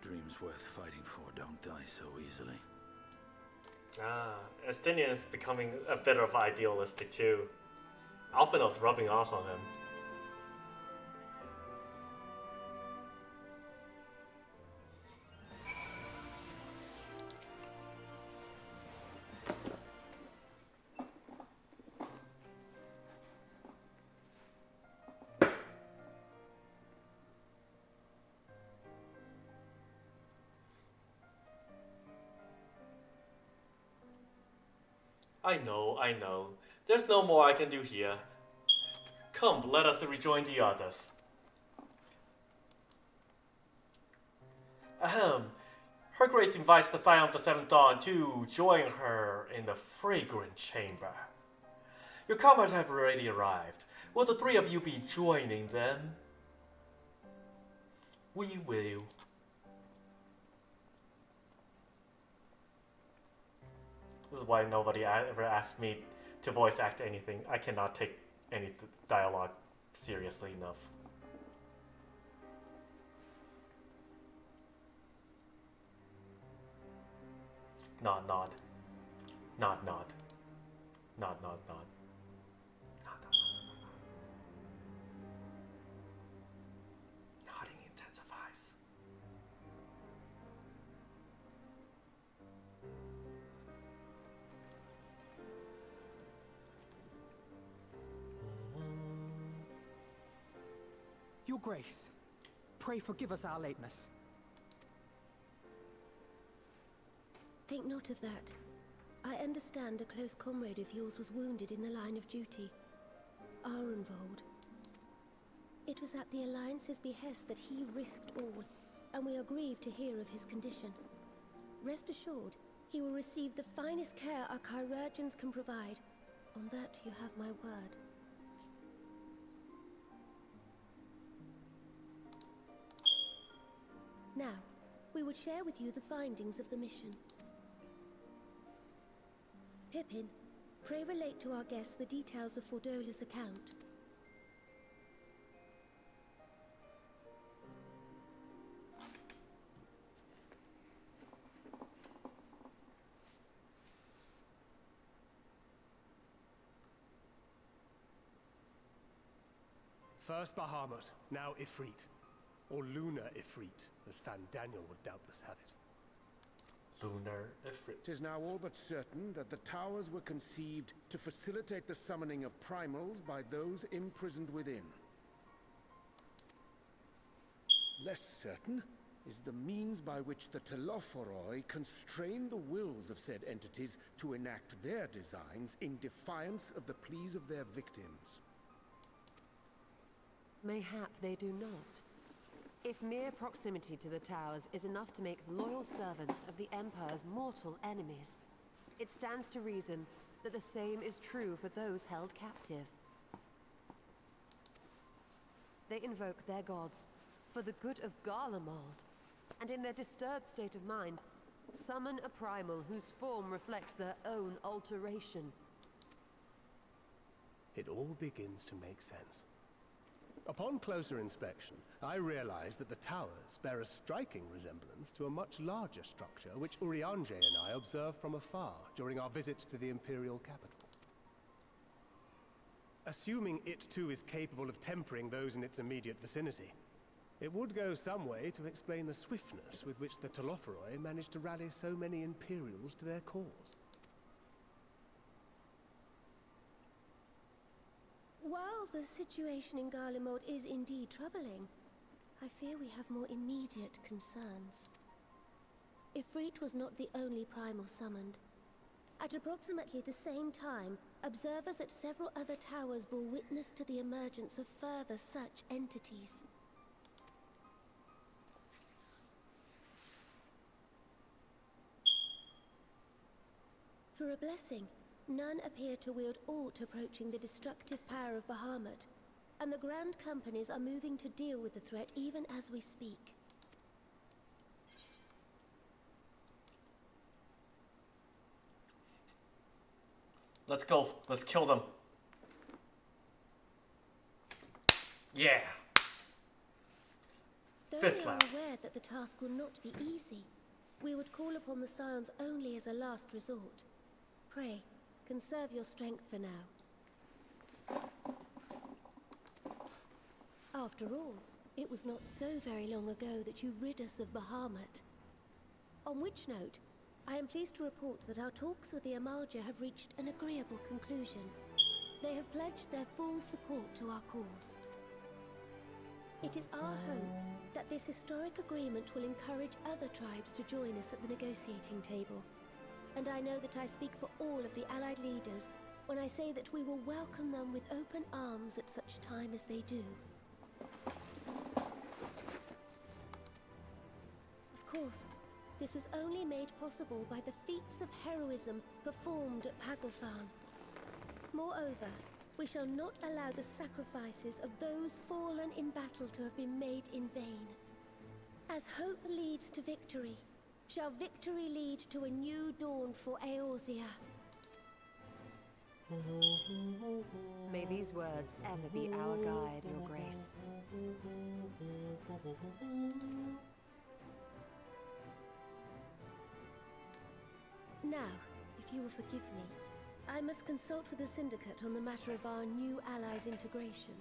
Dreams worth fighting for don't die so easily. Ah, Estinian is becoming a bit of idealistic too. Alphinaud's rubbing off on him. I know. There's no more I can do here. Come, let us rejoin the others. Ahem. Her Grace invites the Scion of the Seventh Dawn to join her in the fragrant chamber. Your comrades have already arrived. Will the three of you be joining them? We will. This is why nobody ever asked me to voice act anything. I cannot take any dialogue seriously enough. Nod, nod. Nod, nod. Nod, nod, nod. Nodding intensifies. Your Grace, pray forgive us our lateness. Think not of that. I understand a close comrade of yours was wounded in the line of duty. Arenvold. It was at the Alliance's behest that he risked all, and we are grieved to hear of his condition. Rest assured, he will receive the finest care our chirurgeons can provide. On that you have my word. Now, we would share with you the findings of the mission. Pippin, pray relate to our guests the details of Fordola's account. First Bahamut, now Ifrit. Or Lunar Ifrit, as Fandaniel would doubtless have it. Lunar Ifrit. 'Tis now all but certain that the towers were conceived to facilitate the summoning of primals by those imprisoned within. Less certain is the means by which the Telophoroi constrain the wills of said entities to enact their designs in defiance of the pleas of their victims. Mayhap they do not. If mere proximity to the towers is enough to make loyal servants of the Empire's mortal enemies, it stands to reason that the same is true for those held captive. They invoke their gods for the good of Garlemald, and in their disturbed state of mind, summon a primal whose form reflects their own alteration. It all begins to make sense. Upon closer inspection, I realized that the towers bear a striking resemblance to a much larger structure which Urianger and I observed from afar during our visit to the Imperial capital. Assuming it too is capable of tempering those in its immediate vicinity, it would go some way to explain the swiftness with which the Telophoroi managed to rally so many Imperials to their cause. While the situation in Garlemald is indeed troubling, I fear we have more immediate concerns. Ifrit was not the only primal summoned. At approximately the same time, observers at several other towers bore witness to the emergence of further such entities. For a blessing, none appear to wield aught approaching the destructive power of Bahamut, and the Grand Companies are moving to deal with the threat even as we speak. Let's go. Let's kill them. Yeah. Though Fist we are slap. aware that the task will not be easy, we would call upon the Scions only as a last resort. Pray, conserve your strength for now. After all, it was not so very long ago that you rid us of Bahamut. On which note, I am pleased to report that our talks with the Amalja have reached an agreeable conclusion. They have pledged their full support to our cause. It is our hope that this historic agreement will encourage other tribes to join us at the negotiating table. And I know that I speak for all of the Allied leaders when I say that we will welcome them with open arms at such time as they do. Of course, this was only made possible by the feats of heroism performed at Pagalthan. Moreover, we shall not allow the sacrifices of those fallen in battle to have been made in vain. As hope leads to victory, shall victory lead to a new dawn for Eorzea. May these words ever be our guide, Your Grace. Now, if you will forgive me, I must consult with the Syndicate on the matter of our new allies' integration.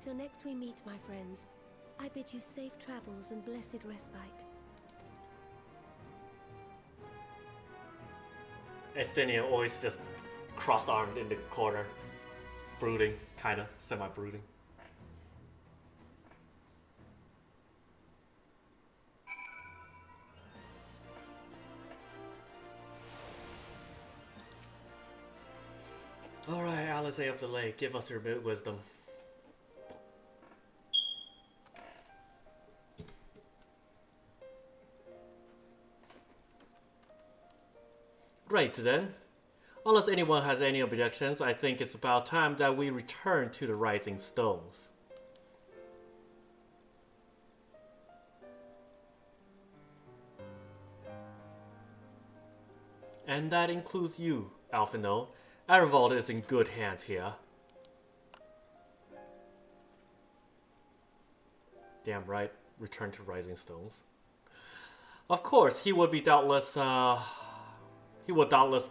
Till next we meet, my friends, I bid you safe travels and blessed respite. Estinian always just cross-armed in the corner, brooding, kinda, semi-brooding. Sensei of the Lake, give us your wisdom. Great then. Unless anyone has any objections, I think it's about time that we return to the Rising Stones. And that includes you, Alphino. Arenvald is in good hands here. Damn right, return to Rising Stones. Of course, he would doubtless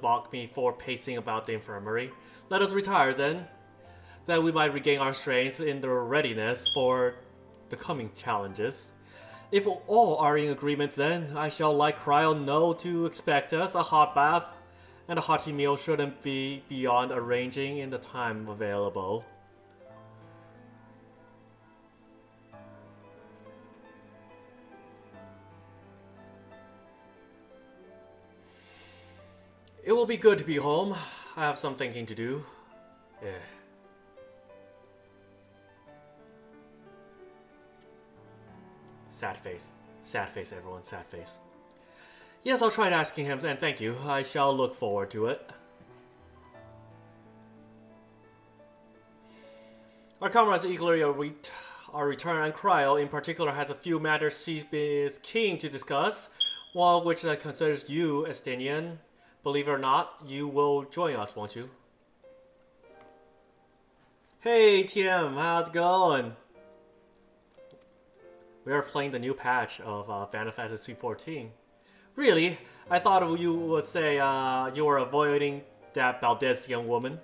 mock me for pacing about the infirmary. Let us retire then, that we might regain our strength in the readiness for the coming challenges. If all are in agreement then, I shall let Cryo know to expect us. A hot bath and a hearty meal shouldn't be beyond arranging in the time available. It will be good to be home. I have some thinking to do. Yeah. Sad face. Sad face, everyone. Sad face. Yes, I'll try asking him, and thank you. I shall look forward to it. Our comrades eagerly await our return, and Cryo, in particular, has a few matters she is keen to discuss, one of which considers you, Estinian. Believe it or not, you will join us, won't you? Hey, TM, how's it going? We are playing the new patch of Final Fantasy XIV. Really? I thought you would say you were avoiding that Baldesian woman.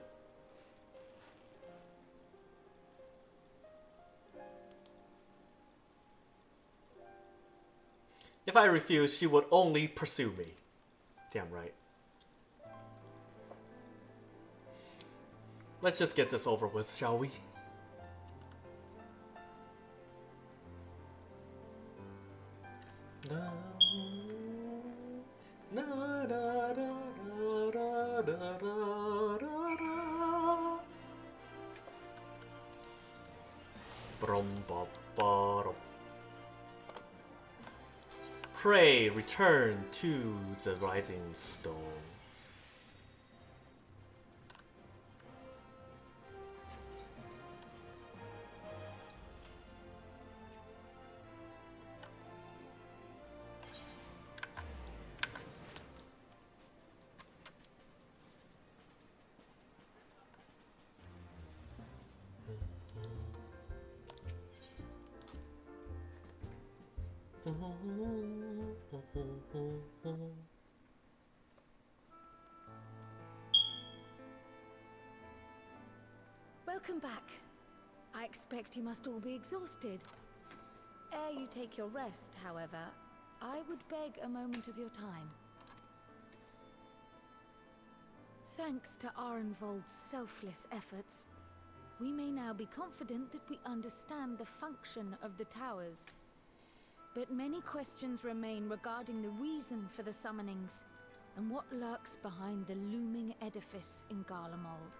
If I refuse, she would only pursue me. Damn right. Let's just get this over with, shall we? Pray, return to the Rising Stone. Welcome back. I expect you must all be exhausted. Ere you take your rest, however, I would beg a moment of your time. Thanks to Arenvold's selfless efforts, we may now be confident that we understand the function of the towers. But many questions remain regarding the reason for the summonings, and what lurks behind the looming edifice in Garlemald.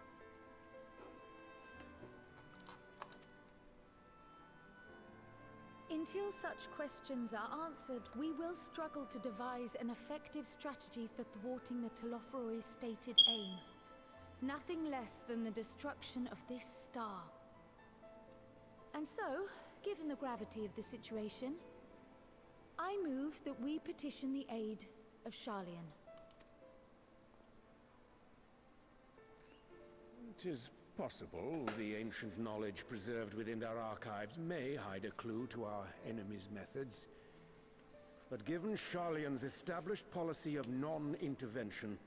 Until such questions are answered, we will struggle to devise an effective strategy for thwarting the Telophoroi's stated aim. Nothing less than the destruction of this star. And so, given the gravity of the situation, I move that we petition the aid of Sharlayan. It is possible the ancient knowledge preserved within our archives may hide a clue to our enemy's methods. But given Sharlayan's established policy of non-intervention,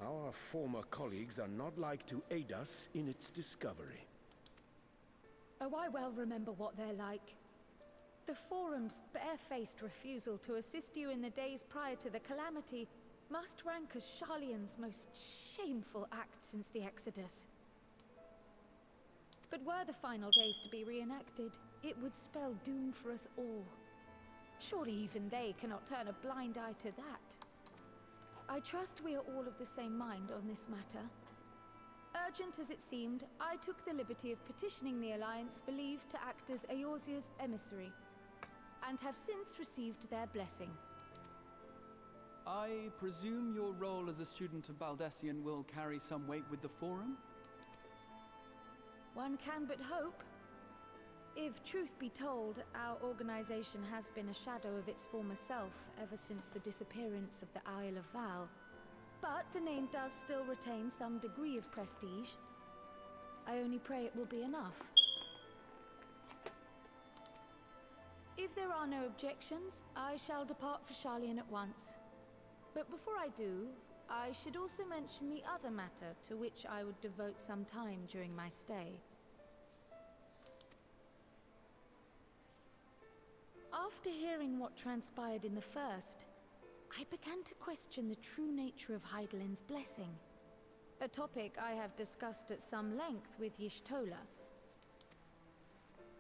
our former colleagues are not like to aid us in its discovery. Oh, I well remember what they're like. The Forum's barefaced refusal to assist you in the days prior to the calamity must rank as Sharlayan's most shameful act since the Exodus. But were the final days to be reenacted, it would spell doom for us all. Surely even they cannot turn a blind eye to that. I trust we are all of the same mind on this matter. urgent as it seemed, I took the liberty of petitioning the Alliance for leave to act as Eorzea's emissary, and have since received their blessing. I presume your role as a student of Baldessian will carry some weight with the Forum? One can but hope. If truth be told, our organization has been a shadow of its former self ever since the disappearance of the Isle of Val. But the name does still retain some degree of prestige. I only pray it will be enough. If there are no objections, I shall depart for Sharlayan at once. But before I do, I should also mention the other matter to which I would devote some time during my stay. After hearing what transpired in the first, I began to question the true nature of Hydaelyn's blessing. A topic I have discussed at some length with Y'shtola.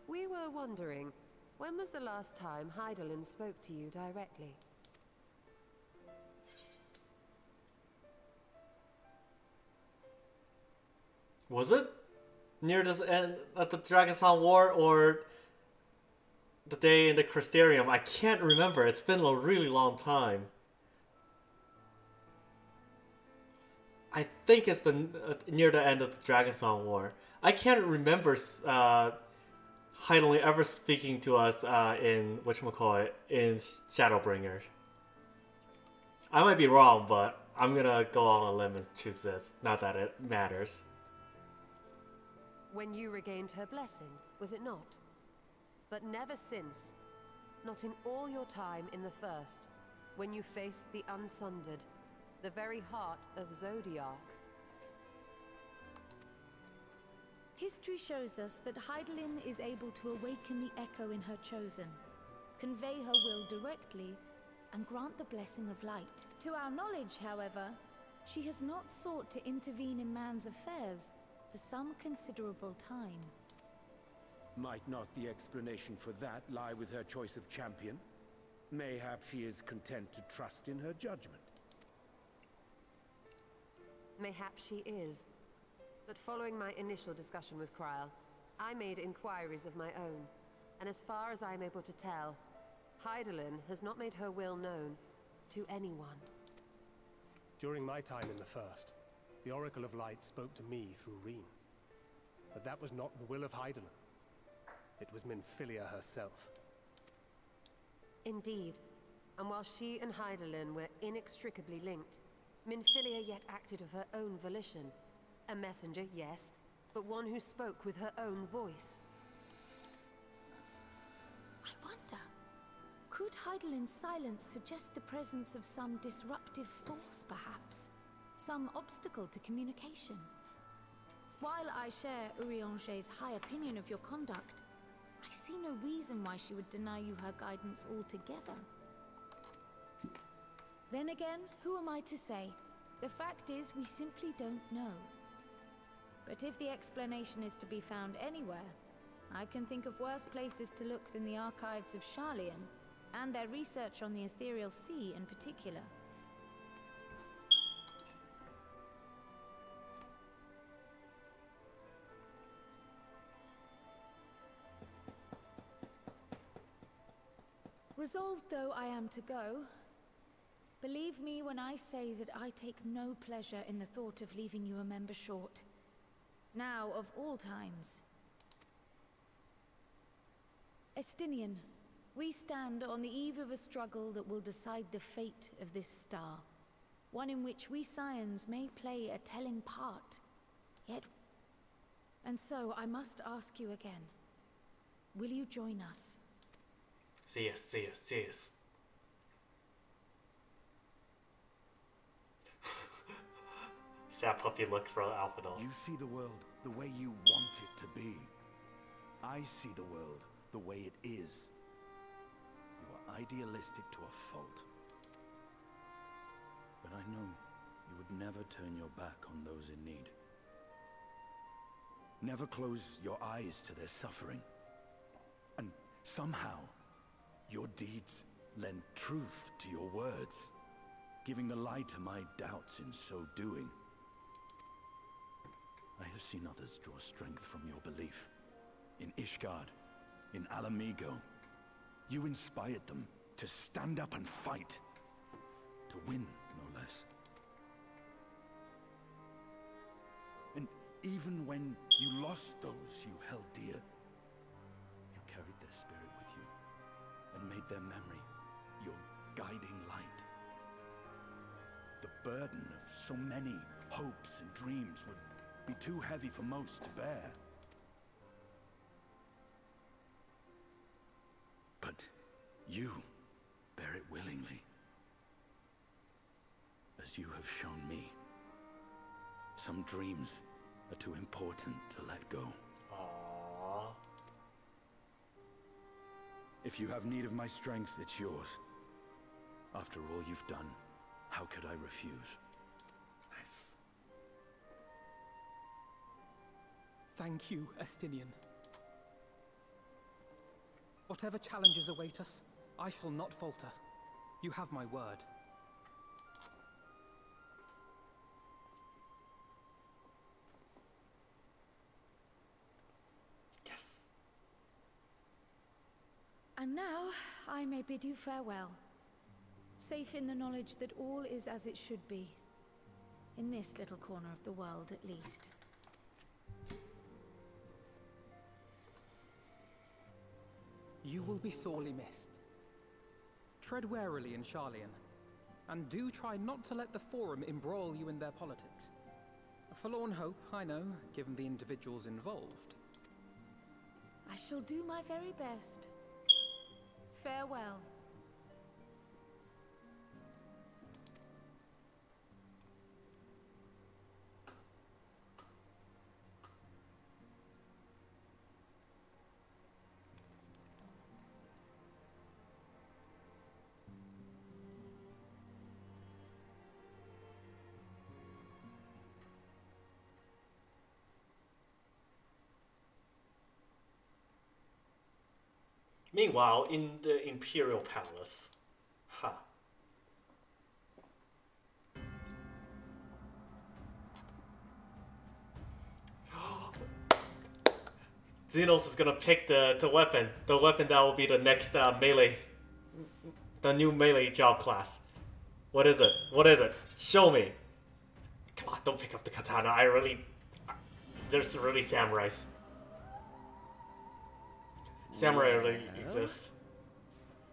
We were wondering, when was the last time Hydaelyn spoke to you directly? Was it near this end of the Dragon's War or the day in the Crystarium? I can't remember. It's been a really long time. I think it's the near the end of the Dragon's War. I can't remember Hydaelyn ever speaking to us in whatchamacallit, in Shadowbringers. I might be wrong, but I'm gonna go on a limb and choose this. Not that it matters. When you regained her blessing, was it not? But never since. Not in all your time in the first, when you faced the Unsundered, the very heart of Zodiark. History shows us that Hydaelyn is able to awaken the echo in her chosen, convey her will directly, and grant the blessing of light. To our knowledge, however, she has not sought to intervene in man's affairs for some considerable time. Might not the explanation for that lie with her choice of champion? Mayhap she is content to trust in her judgment. Mayhap she is. But following my initial discussion with Kryl, I made inquiries of my own. And as far as I'm able to tell, Hydaelyn has not made her will known to anyone. During my time in the First, the Oracle of Light spoke to me through Reen. But that was not the will of Hydaelyn. It was Minfilia herself. Indeed. And while she and Hydaelyn were inextricably linked, Minfilia yet acted of her own volition. A messenger, yes, but one who spoke with her own voice. I wonder, could Hydaelyn's silence suggest the presence of some disruptive force, perhaps? Some obstacle to communication? While I share Urianger's high opinion of your conduct, I see no reason why she would deny you her guidance altogether. Then again, who am I to say? The fact is, we simply don't know. But if the explanation is to be found anywhere, I can think of worse places to look than the archives of Sharlayan, and their research on the Ethereal Sea in particular. Resolved though I am to go, believe me when I say that I take no pleasure in the thought of leaving you a member short. Now of all times. Estinian, we stand on the eve of a struggle that will decide the fate of this star. One in which we Scions may play a telling part. Yet... And so I must ask you again. Will you join us? See us, see us, see us. Sad puppy look for Alphadal. You see the world the way you want it to be. I see the world the way it is. You are idealistic to a fault. But I know you would never turn your back on those in need. Never close your eyes to their suffering. And somehow, your deeds lend truth to your words, giving the lie to my doubts in so doing. I have seen others draw strength from your belief. In Ishgard, in Alamigo, you inspired them to stand up and fight. To win, no less. And even when you lost those you held dear, you carried their spirit with you and made their memory your guiding light. The burden of so many hopes and dreams would be too heavy for most to bear. But you bear it willingly, as you have shown me. Some dreams are too important to let go. Aww. If you have need of my strength, it's yours. After all you've done, how could I refuse? Nice. Thank you, Estinian. Whatever challenges await us, I shall not falter. You have my word. Yes. And now, I may bid you farewell. Safe in the knowledge that all is as it should be. In this little corner of the world, at least. You will be sorely missed. Tread warily in Charlian, and do try not to let the Forum embroil you in their politics. A forlorn hope, I know, given the individuals involved. I shall do my very best. Farewell. Meanwhile, in the Imperial Palace. Ha. Xenos is gonna pick the weapon. The weapon that will be the next melee. The new melee job class. What is it? What is it? Show me. Come on, don't pick up the katana. There's really samurais. Samurai really exists.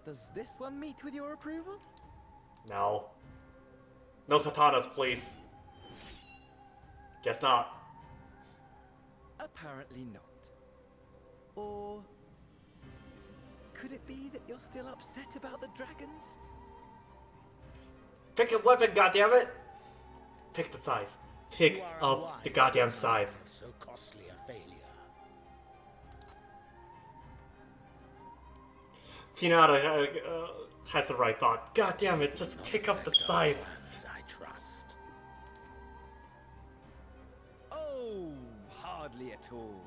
Does this one meet with your approval? No. No katanas, please. Guess not. Apparently not. Or could it be that you're still upset about the dragons? Pick a weapon, goddammit! Pick the size. Pick up the goddamn scythe. So costly a failure. Pinata has the right thought. God damn it, just pick up the scythe. I trust. Oh, hardly at all.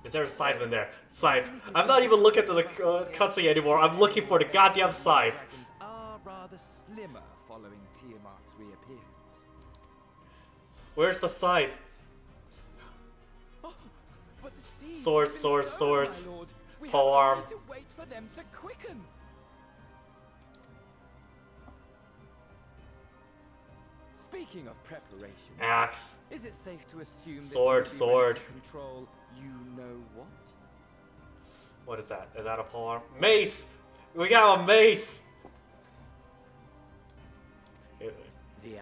Is there a scythe in there? Scythe. I'm not even looking at the cutscene anymore. I'm looking for the goddamn scythe. Dragons are rather slimmer following Tiamat's reappearance. Where's the scythe? Oh, but the seeds Swords, have been swords, sown, swords. my lord. We Pole have arm. only to wait for them to quicken. Speaking of preparation, Axe. is it safe to assume Sword, that you'll be ready sword. to control you know what? What is that? Is that a pole arm? Mace! We got a mace!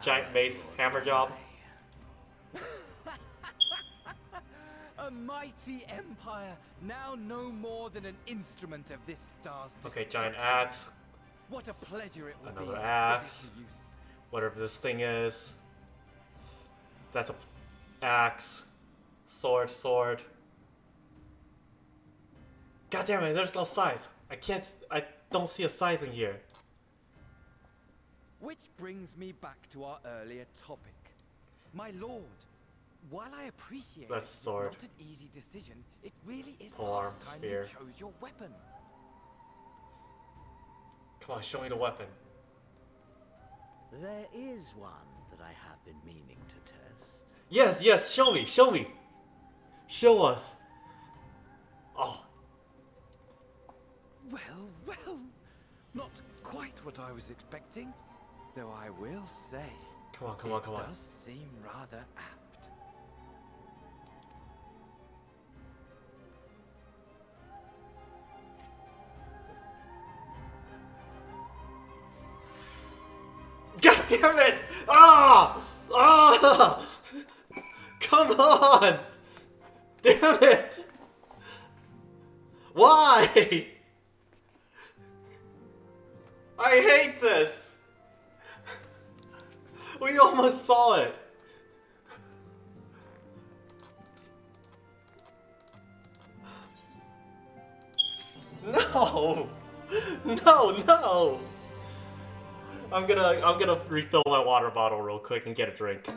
Giant mace hammer job. A mighty empire, now no more than an instrument of this star's Okay, giant destruction. axe. What a pleasure it will be Another to put axe. it to use. Whatever this thing is. That's a axe. Sword, sword. God damn it, there's no scythe. I don't see a scythe in here. Which brings me back to our earlier topic. My lord, while I appreciate That's a it's sword. not an easy decision, it really is Polearm, past time spear. you chose your weapon. Come on, show me the weapon. There is one that I have been meaning to test. Yes, yes, show me, show me. Show us. Oh. Well, not quite what I was expecting, though I will say, Come on. it does seem rather apt. God damn it! Ah! Ah! Come on! Damn it! Why? I hate this! We almost saw it! No! No! I'm gonna refill my water bottle real quick and get a drink.